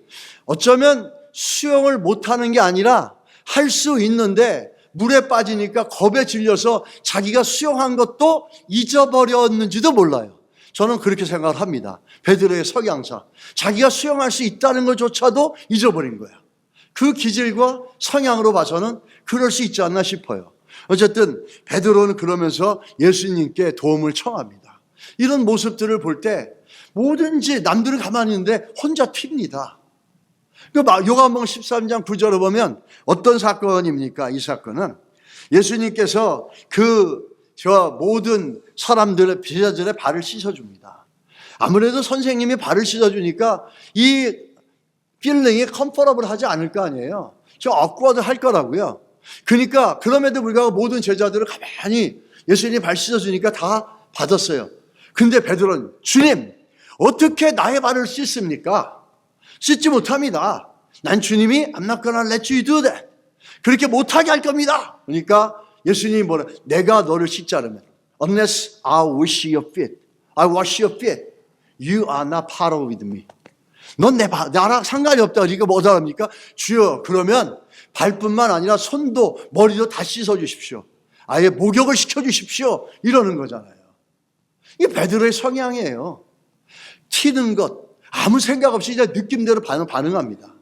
Speaker 1: 어쩌면 수영을 못하는 게 아니라 할 수 있는데 물에 빠지니까 겁에 질려서 자기가 수영한 것도 잊어버렸는지도 몰라요. 저는 그렇게 생각을 합니다. 베드로의 성향상 자기가 수영할 수 있다는 것조차도 잊어버린 거야. 그 기질과 성향으로 봐서는 그럴 수 있지 않나 싶어요. 어쨌든 베드로는 그러면서 예수님께 도움을 청합니다. 이런 모습들을 볼 때 뭐든지 남들은 가만히 있는데 혼자 튑니다. 요한복음 13장 9절을 보면 어떤 사건입니까? 이 사건은 예수님께서 모든 사람들의 제자들의 발을 씻어줍니다. 아무래도 선생님이 발을 씻어주니까 이 필링이 컴포러블 하지 않을 거 아니에요. 저 억구워도 할 거라고요. 그러니까 그럼에도 불구하고 모든 제자들을 가만히 예수님이 발 씻어주니까 다 받았어요. 근데 베드로는 주님, 어떻게 나의 발을 씻습니까? 씻지 못합니다. 난 주님이 I'm not gonna let you do that. 그렇게 못하게 할 겁니다. 그러니까 예수님이 뭐라? 내가 너를 씻지 않으면 Unless I wash your feet, I wash your feet, you are not part of with me. 넌 나랑 상관이 없다. 그러니까 뭐 어떡합니까? 주여, 그러면 발뿐만 아니라 손도 머리도 다 씻어주십시오. 아예 목욕을 시켜주십시오. 이러는 거잖아요. 이 베드로의 성향이에요. 튀는 것, 아무 생각 없이 이제 느낌대로 반응합니다.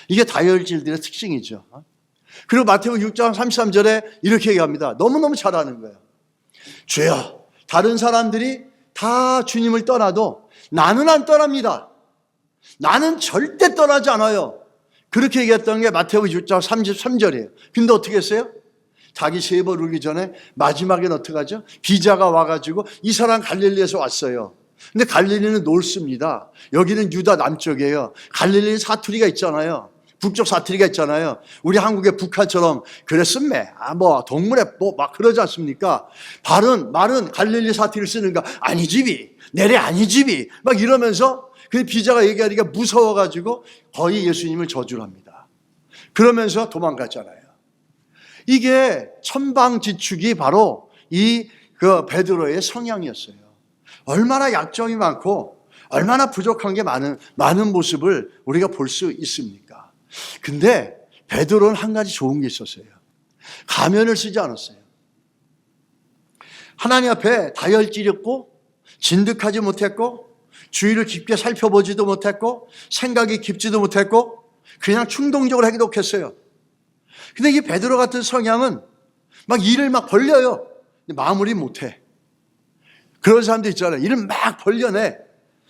Speaker 1: 이게 다혈질들의 특징이죠. 그리고 마태복음 6장 33절에 이렇게 얘기합니다. 너무너무 잘하는 거예요. 주여, 다른 사람들이 다 주님을 떠나도 나는 안 떠납니다. 나는 절대 떠나지 않아요. 그렇게 얘기했던 게 마태복음 6장 33절이에요. 근데 어떻게 했어요? 자기 세 번 울기 전에 마지막엔 어떻게 하죠? 비자가 와가지고 이 사람 갈릴리에서 왔어요. 근데 갈릴리는 넓습니다. 여기는 유다 남쪽이에요. 갈릴리 사투리가 있잖아요. 북쪽 사투리가 있잖아요. 우리 한국의 북한처럼 그랬음매, 동물에 막 그러지 않습니까? 말은 갈릴리 사투리를 쓰는가? 아니지비, 내래 아니지비, 막 이러면서 그 비자가 얘기하니까 무서워가지고 거의 예수님을 저주를 합니다. 그러면서 도망갔잖아요. 이게 천방지축이 바로 그 베드로의 성향이었어요. 얼마나 약점이 많고 얼마나 부족한 게 많은 모습을 우리가 볼 수 있습니까? 근데 베드로는 한 가지 좋은 게 있었어요. 가면을 쓰지 않았어요. 하나님 앞에 다혈질이었고 진득하지 못했고 주위를 깊게 살펴보지도 못했고 생각이 깊지도 못했고 그냥 충동적으로 행동했어요. 근데 이 베드로 같은 성향은 막 일을 막 벌려요. 마무리 못해. 그런 사람도 있잖아요. 일을 막 벌려내.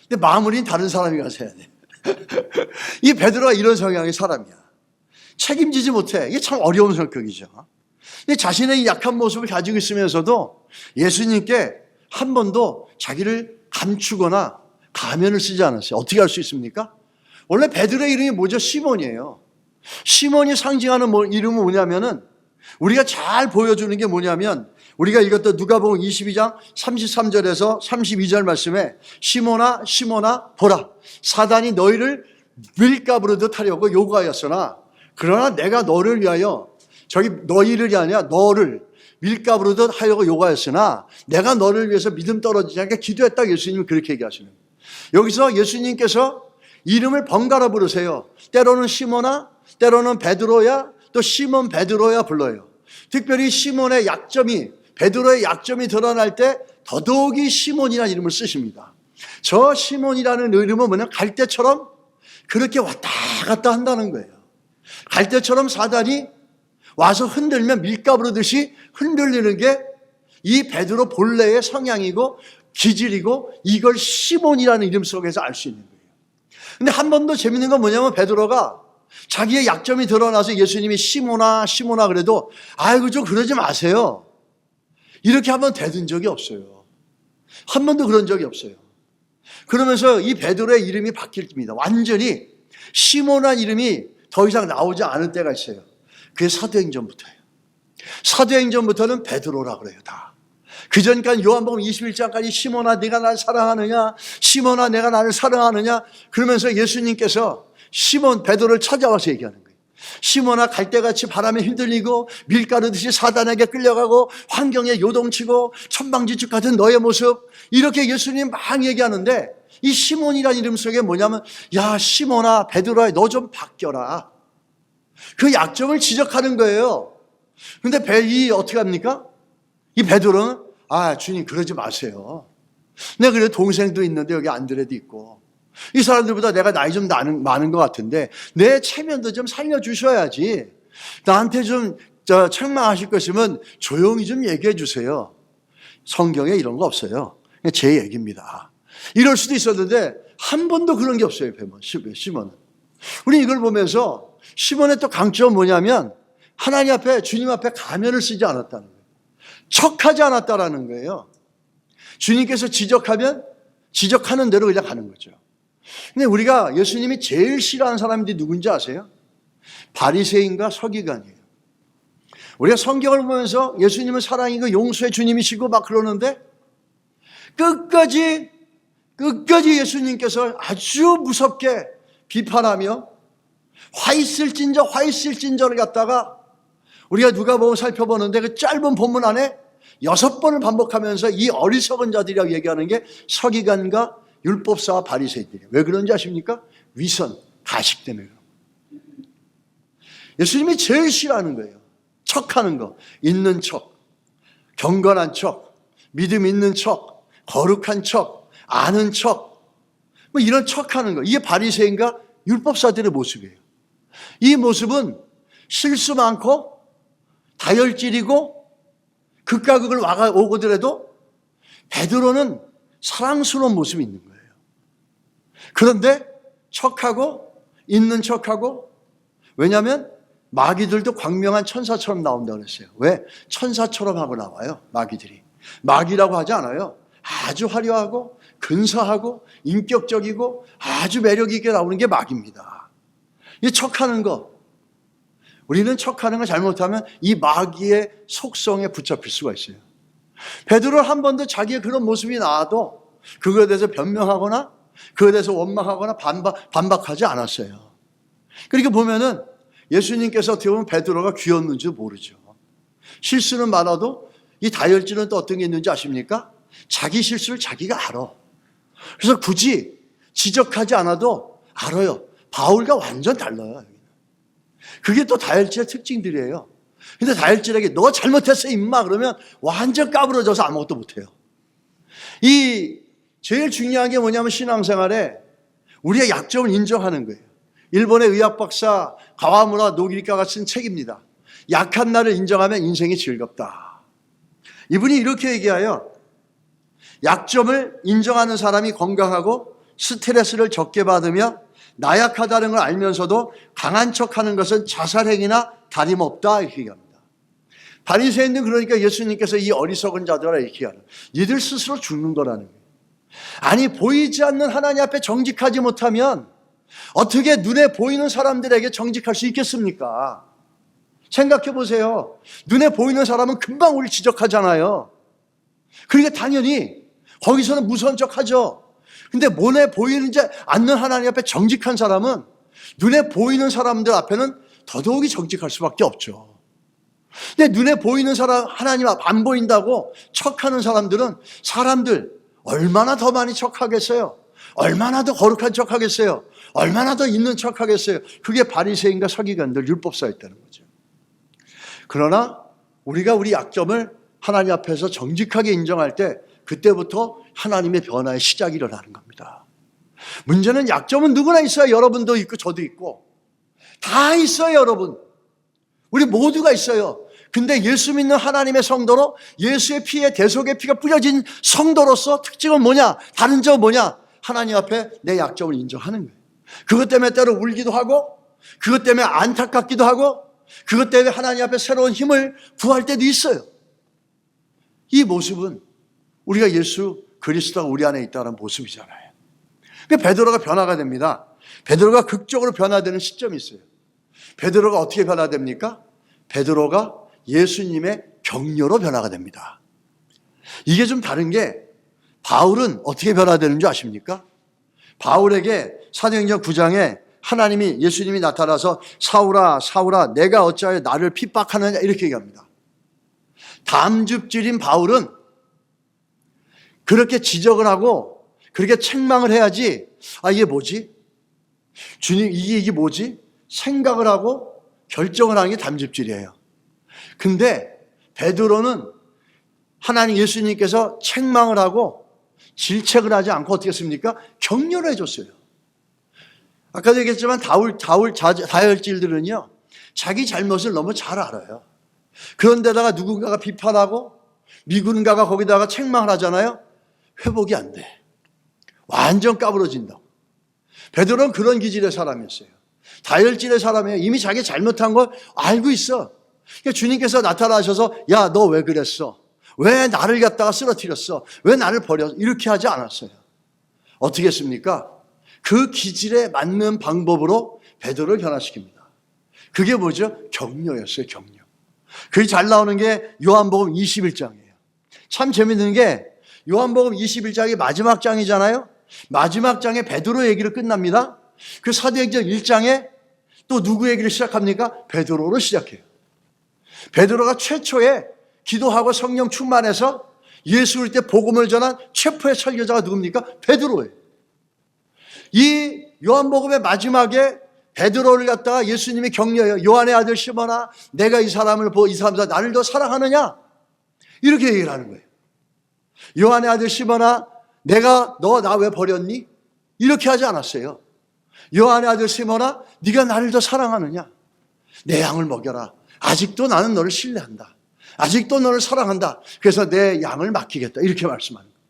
Speaker 1: 근데 마무리는 다른 사람이 가서 해야 돼. 이 베드로가 이런 성향의 사람이야. 책임지지 못해. 이게 참 어려운 성격이죠. 근데 자신의 약한 모습을 가지고 있으면서도 예수님께 한 번도 자기를 감추거나 가면을 쓰지 않았어요. 어떻게 할 수 있습니까? 원래 베드로의 이름이 뭐죠? 시몬이에요. 시몬이 상징하는 이름은 뭐냐면은 우리가 잘 보여주는 게 뭐냐면 우리가 읽었던 누가복음 22장 33절에서 32절 말씀에 시몬아 시몬아 보라 사단이 너희를 밀가부르듯 하려고 요구하였으나 그러나 내가 너를 위하여 너희를 아니라 너를 밀가부르듯 하려고 요구하였으나 내가 너를 위해서 믿음 떨어지지 않게 기도했다. 예수님은 그렇게 얘기하시는 거예요. 여기서 예수님께서 이름을 번갈아 부르세요. 때로는 시몬아, 때로는 베드로야, 또 시몬 베드로야 불러요. 특별히 시몬의 약점이 베드로의 약점이 드러날 때 더더욱이 시몬이라는 이름을 쓰십니다. 저 시몬이라는 이름은 뭐냐? 갈대처럼 그렇게 왔다 갔다 한다는 거예요. 갈대처럼 사단이 와서 흔들면 밀가부르듯이 흔들리는 게 이 베드로 본래의 성향이고 기질이고 이걸 시몬이라는 이름 속에서 알 수 있는 거예요. 근데 한 번 더 재밌는 건 뭐냐면 베드로가 자기의 약점이 드러나서 예수님이 시몬아 시몬아 그래도 아이고 좀 그러지 마세요. 이렇게 한번 대든 적이 없어요. 한 번도 그런 적이 없어요. 그러면서 이 베드로의 이름이 바뀔 때입니다. 완전히 시몬한 이름이 더 이상 나오지 않을 때가 있어요. 그게 사도행전부터예요. 사도행전부터는 베드로라고 그래요. 다. 그 전까지 요한복음 21장까지 시몬아 네가 나를 사랑하느냐, 시몬아 내가 나를 사랑하느냐, 그러면서 예수님께서 시몬 베드로를 찾아와서 얘기하는 거예요. 시몬아 갈대같이 바람에 흔들리고 밀가루듯이 사단에게 끌려가고 환경에 요동치고 천방지축 같은 너의 모습, 이렇게 예수님 막 얘기하는데 이 시몬이라는 이름 속에 뭐냐면 야 시몬아 베드로야 너 좀 바뀌어라. 그 약점을 지적하는 거예요. 근데 어떻게 합니까? 이 베드로는 주님 그러지 마세요. 내가 그래 동생도 있는데 여기 안드레도 있고 이 사람들보다 내가 나이 좀 많은 것 같은데 내 체면도 좀 살려주셔야지. 나한테 좀 책망하실 거 있으면 조용히 좀 얘기해 주세요. 성경에 이런 거 없어요. 제 얘기입니다. 이럴 수도 있었는데 한 번도 그런 게 없어요. 시몬은. 우리 이걸 보면서 시몬의 또 강점은 뭐냐면 하나님 앞에 주님 앞에 가면을 쓰지 않았다는 거예요. 척하지 않았다라는 거예요. 주님께서 지적하면 지적하는 대로 그냥 가는 거죠. 근데 우리가 예수님이 제일 싫어하는 사람들이 누군지 아세요? 바리새인과 서기관이에요. 우리가 성경을 보면서 예수님은 사랑이고 용서의 주님이시고 막 그러는데 끝까지 예수님께서 아주 무섭게 비판하며 화 있을진저를 갖다가 우리가 누가복음 살펴보는데 그 짧은 본문 안에 6번을 반복하면서 이 어리석은 자들이라고 얘기하는 게 서기관과 율법사와 바리새인들이에요. 왜 그런지 아십니까? 위선, 가식 때문에 그런 거예요. 예수님이 제일 싫어하는 거예요. 척하는 거, 있는 척, 경건한 척, 믿음 있는 척, 거룩한 척, 아는 척, 뭐 이런 척하는 거. 이게 바리새인과 율법사들의 모습이에요. 이 모습은 실수 많고 다혈질이고 극과 극을 오고더라도 베드로는 사랑스러운 모습이 있는 거예요. 그런데 척하고 있는 척하고, 왜냐하면 마귀들도 광명한 천사처럼 나온다고 그랬어요. 왜? 천사처럼 하고 나와요, 마귀들이. 마귀라고 하지 않아요. 아주 화려하고 근사하고 인격적이고 아주 매력 있게 나오는 게 마귀입니다. 이 척하는 거, 우리는 척하는 거 잘못하면 이 마귀의 속성에 붙잡힐 수가 있어요. 베드로는 한 번도 자기의 그런 모습이 나와도 그거에 대해서 변명하거나 그거에 대해서 원망하거나 반박하지 않았어요. 그러니까 보면은 예수님께서 어떻게 보면 베드로가 귀였는지도 모르죠. 실수는 많아도 이 다혈질은 또 어떤 게 있는지 아십니까? 자기 실수를 자기가 알아. 그래서 굳이 지적하지 않아도 알아요. 바울과 완전 달라요. 그게 또 다혈질의 특징들이에요. 근데 다혈질에게 너 잘못했어 임마 그러면 완전 까부러져서 아무것도 못해요. 이 제일 중요한 게 뭐냐면 신앙생활에 우리의 약점을 인정하는 거예요. 일본의 의학 박사 가와무라 노기리카가 쓴 책입니다. 약한 나를 인정하면 인생이 즐겁다. 이분이 이렇게 얘기해요. 약점을 인정하는 사람이 건강하고 스트레스를 적게 받으며 나약하다는 걸 알면서도 강한 척하는 것은 자살행위나 다름없다 이렇게 얘기합니다. 바리새인들 그러니까 예수님께서 이 어리석은 자들아 이렇게 하는, 이들 스스로 죽는 거라는 거예요. 아니 보이지 않는 하나님 앞에 정직하지 못하면 어떻게 눈에 보이는 사람들에게 정직할 수 있겠습니까? 생각해 보세요. 눈에 보이는 사람은 금방 우리를 지적하잖아요. 그러니까 당연히 거기서는 무서운 척하죠. 근데 눈에 보이지 않는 하나님 앞에 정직한 사람은 눈에 보이는 사람들 앞에는 더더욱이 정직할 수밖에 없죠. 근데 눈에 보이는 사람, 하나님 앞 안 보인다고 척하는 사람들은 사람들 얼마나 더 많이 척하겠어요? 얼마나 더 거룩한 척하겠어요? 얼마나 더 있는 척하겠어요? 그게 바리새인과 서기관들, 율법사였다는 거죠. 그러나 우리가 우리 약점을 하나님 앞에서 정직하게 인정할 때 그때부터 하나님의 변화의 시작이 일어나는 겁니다. 문제는 약점은 누구나 있어요. 여러분도 있고 저도 있고 다 있어요. 여러분 우리 모두가 있어요. 근데 예수 믿는 하나님의 성도로 예수의 피에 대속의 피가 뿌려진 성도로서 특징은 뭐냐? 다른 점은 뭐냐? 하나님 앞에 내 약점을 인정하는 거예요. 그것 때문에 때로 울기도 하고 그것 때문에 안타깝기도 하고 그것 때문에 하나님 앞에 새로운 힘을 구할 때도 있어요. 이 모습은 우리가 예수 그리스도가 우리 안에 있다는 모습이잖아요. 베드로가 변화가 됩니다. 베드로가 극적으로 변화되는 시점이 있어요. 베드로가 어떻게 변화됩니까? 베드로가 예수님의 격려로 변화가 됩니다. 이게 좀 다른 게 바울은 어떻게 변화되는 줄 아십니까? 바울에게 사도행전 9장에 예수님이 나타나서 사울아 사울아 내가 어찌하여 나를 핍박하느냐 이렇게 얘기합니다. 담즙질인 바울은 그렇게 지적을 하고 그렇게 책망을 해야지 이게 뭐지? 주님 이게 뭐지? 생각을 하고 결정을 하는 게 담즙질이에요. 근데 베드로는 하나님 예수님께서 책망을 하고 질책을 하지 않고 어떻게 했습니까? 격려를 해줬어요. 아까도 얘기했지만 다혈질들은요 자기 잘못을 너무 잘 알아요. 그런데다가 누군가가 비판하고 누군가가 거기다가 책망을 하잖아요. 회복이 안 돼. 완전 까부러진다고. 베드로는 그런 기질의 사람이었어요. 다혈질의 사람이에요. 이미 자기 잘못한 걸 알고 있어. 그러니까 주님께서 나타나셔서 야, 너 왜 그랬어? 왜 나를 갖다가 쓰러뜨렸어? 왜 나를 버렸어? 이렇게 하지 않았어요. 어떻게 했습니까? 그 기질에 맞는 방법으로 베드로를 변화시킵니다. 그게 뭐죠? 격려였어요. 격려. 그게 잘 나오는 게 요한복음 21장이에요. 참 재밌는 게 요한복음 21장이 마지막 장이잖아요. 마지막 장에 베드로 얘기로 끝납니다. 그 사도행전 1장에 또 누구 얘기를 시작합니까? 베드로로 시작해요. 베드로가 최초에 기도하고 성령 충만해서 예수일 때 복음을 전한 최초의 설교자가 누굽니까? 베드로예요. 이 요한복음의 마지막에 베드로를 갖다가 예수님이 격려해요. 요한의 아들 시몬아, 내가 이 사람을 보고 이 사람보다 나를 더 사랑하느냐? 이렇게 얘기를 하는 거예요. 요한의 아들 시몬아, 내가 너 나 왜 버렸니? 이렇게 하지 않았어요. 요한의 아들 시몬아, 네가 나를 더 사랑하느냐? 내 양을 먹여라. 아직도 나는 너를 신뢰한다. 아직도 너를 사랑한다. 그래서 내 양을 맡기겠다. 이렇게 말씀하는 거예요.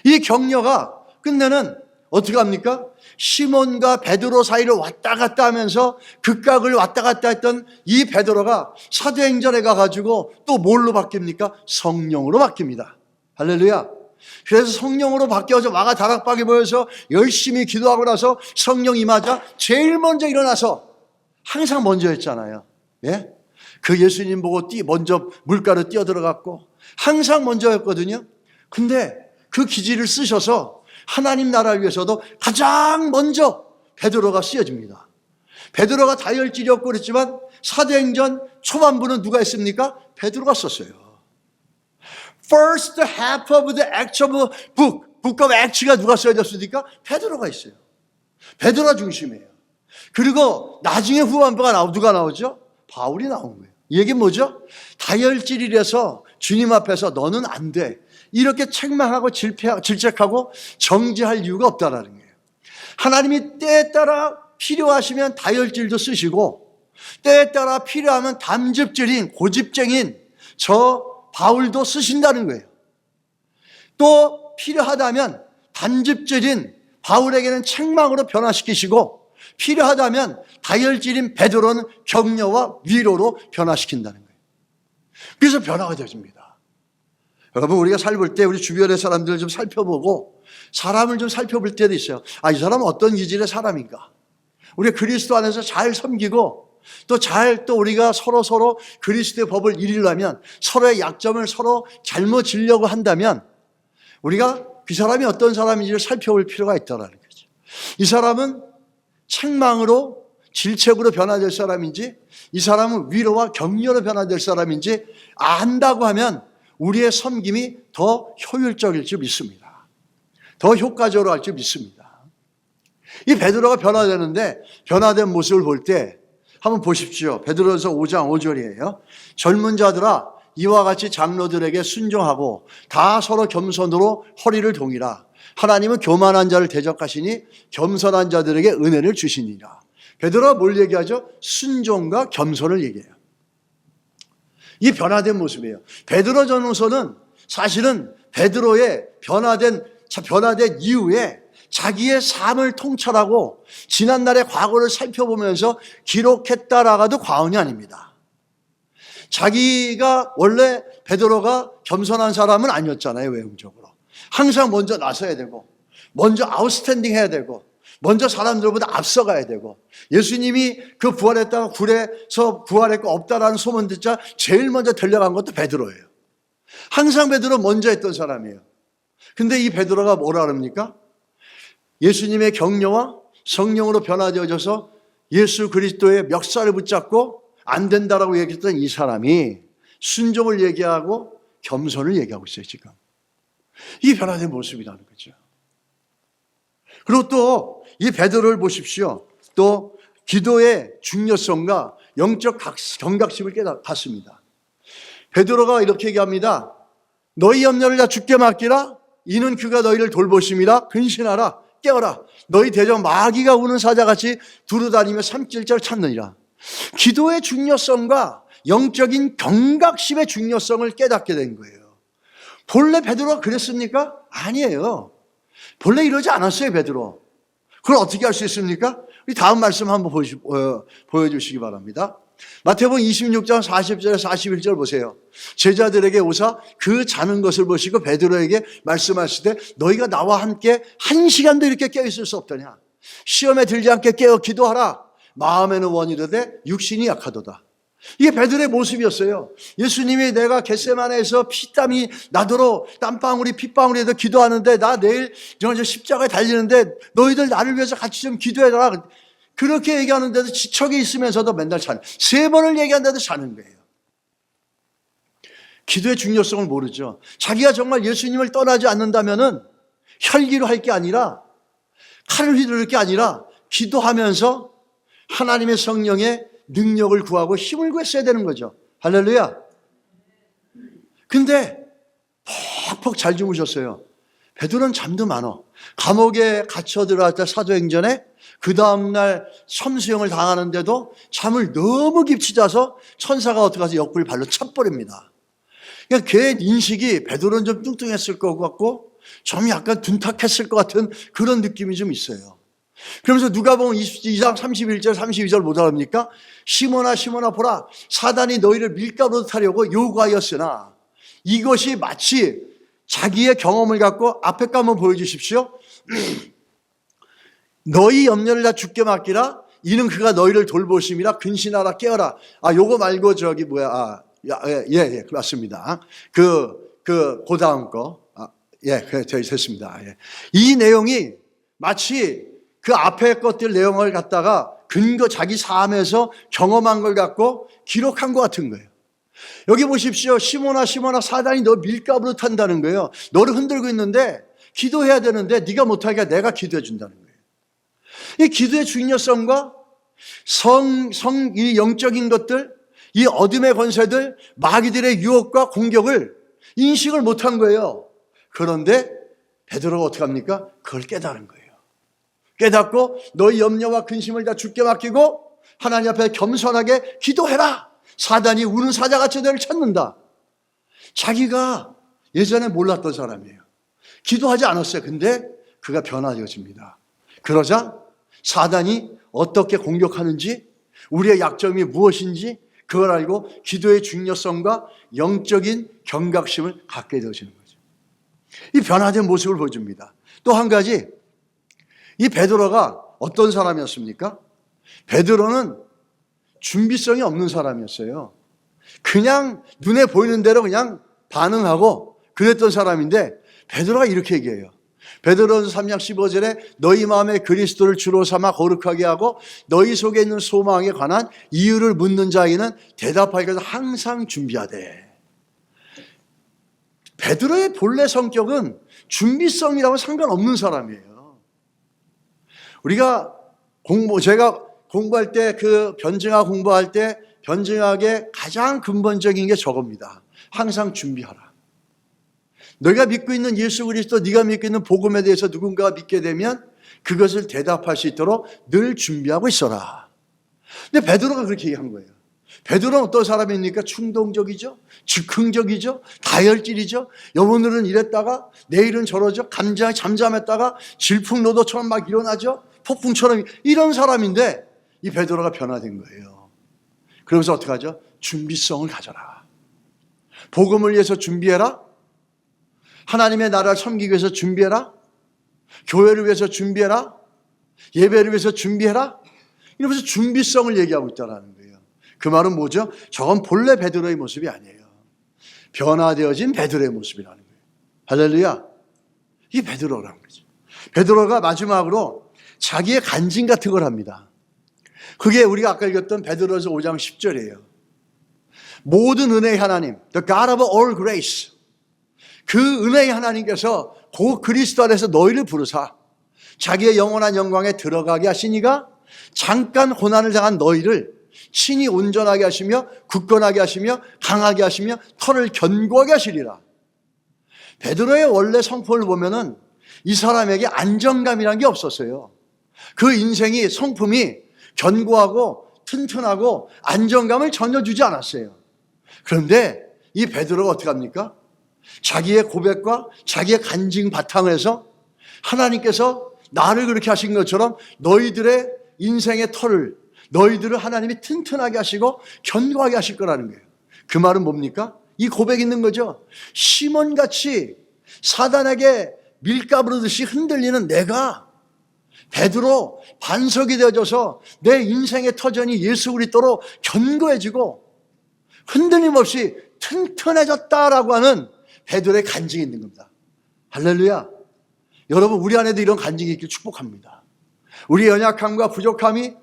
Speaker 1: 이 격려가 끝내는 어떻게 합니까? 시몬과 베드로 사이를 왔다 갔다 하면서 극각을 왔다 갔다 했던 이 베드로가 사도행전에 가가지고 또 뭘로 바뀝니까? 성령으로 바뀝니다. 할렐루야. 그래서 성령으로 바뀌어서 와가 다락방에 모여서 열심히 기도하고 나서 성령 임하자 제일 먼저 일어나서 항상 먼저 했잖아요. 예? 그 예수님 보고 먼저 물가로 뛰어들어갔고 항상 먼저 했거든요. 근데 그 기질을 쓰셔서 하나님 나라를 위해서도 가장 먼저 베드로가 쓰여집니다. 베드로가 다혈질이었고 그랬지만 사도행전 초반부는 누가 했습니까? 베드로가 썼어요. First half of the Acts of book of Acts가 누가 써졌습니까? 베드로가 있어요. 베드로가 중심이에요. 그리고 나중에 후반부가 누가 나오죠? 바울이 나온 거예요. 이 얘기는 뭐죠? 다혈질이라서 주님 앞에서 너는 안 돼. 이렇게 책망하고 질책하고 정죄할 이유가 없다라는 거예요. 하나님이 때에 따라 필요하시면 다혈질도 쓰시고 때에 따라 필요하면 담즙질인 고집쟁인 저 바울도 쓰신다는 거예요. 또 필요하다면 담즙질인 바울에게는 책망으로 변화시키시고 필요하다면 다혈질인 베드로는 격려와 위로로 변화시킨다는 거예요. 그래서 변화가 되어집니다. 여러분, 우리가 살볼 때 우리 주변의 사람들을 좀 살펴보고 사람을 좀 살펴볼 때도 있어요. 아, 이 사람은 어떤 기질의 사람인가? 우리가 그리스도 안에서 잘 섬기고 또 우리가 서로 그리스도의 법을 이루려면 서로의 약점을 서로 잘못 지려고 한다면 우리가 그 사람이 어떤 사람인지를 살펴볼 필요가 있다는 거죠. 이 사람은 책망으로 질책으로 변화될 사람인지 이 사람은 위로와 격려로 변화될 사람인지 안다고 하면 우리의 섬김이 더 효율적일 줄 믿습니다. 더 효과적으로 할 줄 믿습니다. 이 베드로가 변화되는데 변화된 모습을 볼 때 한번 보십시오. 베드로전서 5장 5절이에요. 젊은 자들아 이와 같이 장로들에게 순종하고 다 서로 겸손으로 허리를 동이라. 하나님은 교만한 자를 대적하시니 겸손한 자들에게 은혜를 주시니라. 베드로가 뭘 얘기하죠? 순종과 겸손을 얘기해요. 이 변화된 모습이에요. 베드로전서는 사실은 베드로의 변화된 이후에 자기의 삶을 통찰하고 지난날의 과거를 살펴보면서 기록했다라가도 과언이 아닙니다. 자기가 원래 베드로가 겸손한 사람은 아니었잖아요. 외형적으로. 항상 먼저 나서야 되고 먼저 아웃스탠딩 해야 되고 먼저 사람들보다 앞서가야 되고 예수님이 그 부활했다가 굴에서 부활했고 없다라는 소문 듣자 제일 먼저 달려간 것도 베드로예요. 항상 베드로 먼저 했던 사람이에요. 근데 이 베드로가 뭐라 그럽니까? 예수님의 격려와 성령으로 변화되어져서 예수 그리스도의 멱살을 붙잡고 안 된다라고 얘기했던 이 사람이 순종을 얘기하고 겸손을 얘기하고 있어요. 지금 이 변화된 모습이라는 거죠. 그리고 또 이 베드로를 보십시오. 또 기도의 중요성과 영적 경각심을 깨닫습니다. 베드로가 이렇게 얘기합니다. 너희 염려를 다 주께 맡기라. 이는 그가 너희를 돌보심이라. 근신하라. 깨어라. 너희 대적 마귀가 우는 사자같이 두루다니며 삼킬 자를 찾느니라. 기도의 중요성과 영적인 경각심의 중요성을 깨닫게 된 거예요. 본래 베드로가 그랬습니까? 아니에요. 본래 이러지 않았어요, 베드로. 그걸 어떻게 할 수 있습니까? 우리 다음 말씀 한번 보여주시기 바랍니다. 마태복음 26장 40절 41절 보세요. 제자들에게 오사 그 자는 것을 보시고 베드로에게 말씀하시되 너희가 나와 함께 한 시간도 이렇게 깨어있을 수 없더냐. 시험에 들지 않게 깨어 기도하라. 마음에는 원이르되 육신이 약하도다. 이게 베드로의 모습이었어요. 예수님이 내가 겟세마네에서 피땀이 나도록 땀방울이 핏방울에도 기도하는데 나 내일 저 십자가에 달리는데 너희들 나를 위해서 같이 좀 기도해라. 그렇게 얘기하는데도 지척에 있으면서도 맨날 자는 3번을 얘기하는데도 자는 거예요. 기도의 중요성을 모르죠. 자기가 정말 예수님을 떠나지 않는다면은 혈기로 할 게 아니라 칼을 휘두를 게 아니라 기도하면서 하나님의 성령의 능력을 구하고 힘을 구했어야 되는 거죠. 할렐루야. 근데 퍽퍽 잘 주무셨어요. 베드로는 잠도 많어. 감옥에 갇혀 들어갈 때 사도행전에 그 다음날 섬수형을 당하는데도 잠을 너무 깊이 자서 천사가 어떻게 해서 옆구리 발로 차버립니다. 그러니까 걔 인식이 베드로는 좀 뚱뚱했을 것 같고 좀 약간 둔탁했을 것 같은 그런 느낌이 좀 있어요. 그러면서 누가복음 22장 31절 32절 못 알아봅니까? 시몬아 시몬아 보라, 사단이 너희를 밀가루로 타려고 요구하였으나 이것이 마치 자기의 경험을 갖고 앞에 거 한번 보여주십시오. 너희 염려를 다 주께 맡기라. 이는 그가 너희를 돌보심이라. 근신하라 깨어라. 요거 말고 저기 예, 맞습니다. 그 다음 거. 저희 됐습니다. 예. 이 내용이 마치 그 앞에 것들 내용을 갖다가 자기 삶에서 경험한 걸 갖고 기록한 것 같은 거예요. 여기 보십시오. 시몬아 시몬아, 사단이 너 밀가루로 탄다는 거예요. 너를 흔들고 있는데 기도해야 되는데 네가 못하게 내가 기도해 준다는 거예요. 이 기도의 중요성과 이 영적인 것들, 이 어둠의 권세들, 마귀들의 유혹과 공격을 인식을 못한 거예요. 그런데 베드로가 어떻게 합니까? 그걸 깨달은 거예요. 깨닫고 너희 염려와 근심을 다 주께 맡기고 하나님 앞에 겸손하게 기도해라. 사단이 우는 사자같이 너를 찾는다. 자기가 예전에 몰랐던 사람이에요. 기도하지 않았어요. 근데 그가 변화되어집니다. 그러자 사단이 어떻게 공격하는지, 우리의 약점이 무엇인지 그걸 알고 기도의 중요성과 영적인 경각심을 갖게 되어지는 거죠. 이 변화된 모습을 보여줍니다. 또 한 가지, 이 베드로가 어떤 사람이었습니까? 베드로는 준비성이 없는 사람이었어요. 그냥 눈에 보이는 대로 그냥 반응하고 그랬던 사람인데 베드로가 이렇게 얘기해요. 베드로는 3장 15절에 너희 마음에 그리스도를 주로 삼아 거룩하게 하고 너희 속에 있는 소망에 관한 이유를 묻는 자에게는 대답하기 위해서 항상 준비하되. 베드로의 본래 성격은 준비성이라고 상관없는 사람이에요. 제가 공부할 때 변증학 공부할 때 변증학의 가장 근본적인 게 저겁니다. 항상 준비하라. 너희가 믿고 있는 예수 그리스도, 네가 믿고 있는 복음에 대해서 누군가가 믿게 되면 그것을 대답할 수 있도록 늘 준비하고 있어라. 근데 베드로가 그렇게 얘기한 거예요. 베드로는 어떤 사람입니까? 충동적이죠, 즉흥적이죠, 다혈질이죠. 오늘은 이랬다가 내일은 저러죠. 잠잠했다가 질풍노도처럼 막 일어나죠. 폭풍처럼. 이런 사람인데 이 베드로가 변화된 거예요. 그러면서 어떻게 하죠? 준비성을 가져라. 복음을 위해서 준비해라. 하나님의 나라를 섬기기 위해서 준비해라. 교회를 위해서 준비해라. 예배를 위해서 준비해라. 이러면서 준비성을 얘기하고 있다는 거예요. 그 말은 뭐죠? 저건 본래 베드로의 모습이 아니에요. 변화되어진 베드로의 모습이라는 거예요. 할렐루야. 이게 베드로라는 거죠. 베드로가 마지막으로 자기의 간증 같은 걸 합니다. 그게 우리가 아까 읽었던 베드로서 5장 10절이에요. 모든 은혜의 하나님, the God of all grace, 그 은혜의 하나님께서 그 그리스도 안에서 너희를 부르사 자기의 영원한 영광에 들어가게 하시니가 잠깐 고난을 당한 너희를 친히 온전하게 하시며 굳건하게 하시며 강하게 하시며 털을 견고하게 하시리라. 베드로의 원래 성품을 보면은 이 사람에게 안정감이라는 게 없었어요. 그 인생이 성품이 견고하고 튼튼하고 안정감을 전혀 주지 않았어요. 그런데 이 베드로가 어떻게 합니까? 자기의 고백과 자기의 간증 바탕에서 하나님께서 나를 그렇게 하신 것처럼 너희들의 인생의 털을, 너희들을 하나님이 튼튼하게 하시고 견고하게 하실 거라는 거예요. 그 말은 뭡니까? 이 고백이 있는 거죠. 시몬같이 사단에게 밀가부르듯이 흔들리는 내가 베드로 반석이 되어져서 내 인생의 터전이 예수 그리스도로 견고해지고 흔들림 없이 튼튼해졌다라고 하는 베드로의 간증이 있는 겁니다. 할렐루야. 여러분, 우리 안에도 이런 간증이 있길 축복합니다. 우리의 연약함과 부족함이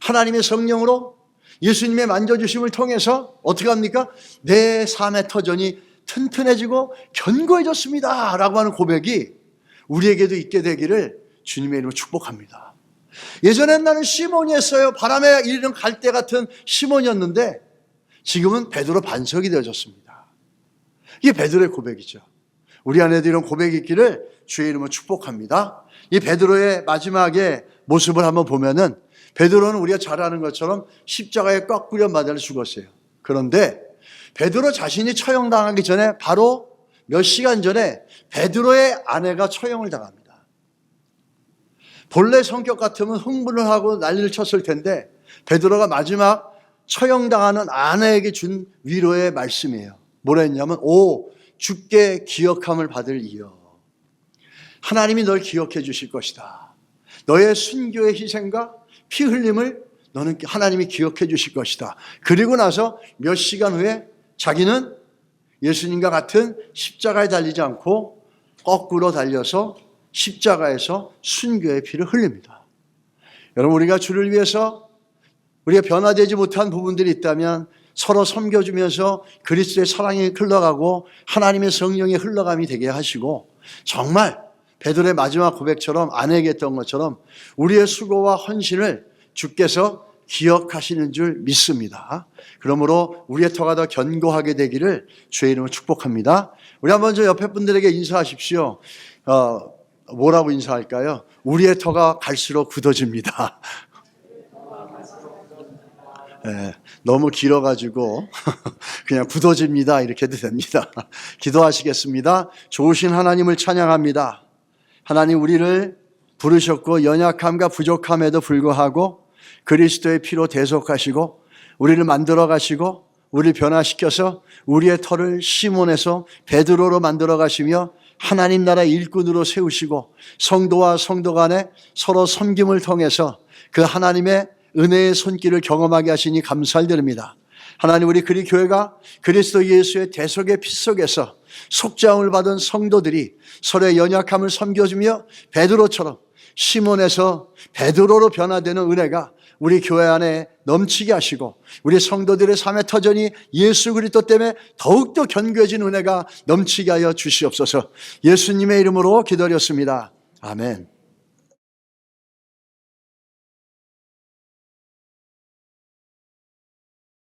Speaker 1: 하나님의 성령으로 예수님의 만져주심을 통해서 어떻게 합니까? 내 삶의 터전이 튼튼해지고 견고해졌습니다 라고 하는 고백이 우리에게도 있게 되기를 주님의 이름으로 축복합니다. 예전엔 나는 시몬이었어요. 바람에 이르는 갈대 같은 시몬이었는데 지금은 베드로 반석이 되어졌습니다. 이게 베드로의 고백이죠. 우리 안에도 이런 고백이 있기를 주의 이름으로 축복합니다. 이 베드로의 마지막의 모습을 한번 보면은 베드로는 우리가 잘 아는 것처럼 십자가에 꽉 맞아 죽었어요. 그런데 베드로 자신이 처형당하기 전에 바로 몇 시간 전에 베드로의 아내가 처형을 당합니다. 본래 성격 같으면 흥분을 하고 난리를 쳤을 텐데 베드로가 마지막 처형당하는 아내에게 준 위로의 말씀이에요. 뭐라 했냐면 오 주께 기억함을 받을 이여, 하나님이 널 기억해 주실 것이다. 너의 순교의 희생과 피 흘림을 너는 하나님이 기억해 주실 것이다. 그리고 나서 몇 시간 후에 자기는 예수님과 같은 십자가에 달리지 않고 거꾸로 달려서 십자가에서 순교의 피를 흘립니다. 여러분, 우리가 주를 위해서 우리가 변화되지 못한 부분들이 있다면 서로 섬겨주면서 그리스도의 사랑이 흘러가고 하나님의 성령의 흘러감이 되게 하시고, 정말 베드로의 마지막 고백처럼 아내에게 했던 것처럼 우리의 수고와 헌신을 주께서 기억하시는 줄 믿습니다. 그러므로 우리의 터가 더 견고하게 되기를 주의 이름으로 축복합니다. 우리 한번 저 옆에 분들에게 인사하십시오. 뭐라고 인사할까요? 우리의 터가 갈수록 굳어집니다. 네, 너무 길어가지고 그냥 굳어집니다 이렇게 해도 됩니다. 기도하시겠습니다. 좋으신 하나님을 찬양합니다. 하나님, 우리를 부르셨고 연약함과 부족함에도 불구하고 그리스도의 피로 대속하시고 우리를 만들어 가시고 우리를 변화시켜서 우리의 터를 시몬에서 베드로로 만들어 가시며 하나님 나라 일꾼으로 세우시고 성도와 성도 간에 서로 섬김을 통해서 그 하나님의 은혜의 손길을 경험하게 하시니 감사드립니다. 하나님, 우리 그리교회가 그리스도 예수의 대속의 피 속에서 속죄함을 받은 성도들이 서로의 연약함을 섬겨주며 베드로처럼 시몬에서 베드로로 변화되는 은혜가 우리 교회 안에 넘치게 하시고 우리 성도들의 삶의 터전이 예수 그리스도 때문에 더욱더 견고해진 은혜가 넘치게 하여 주시옵소서. 예수님의 이름으로 기도드렸습니다. 아멘.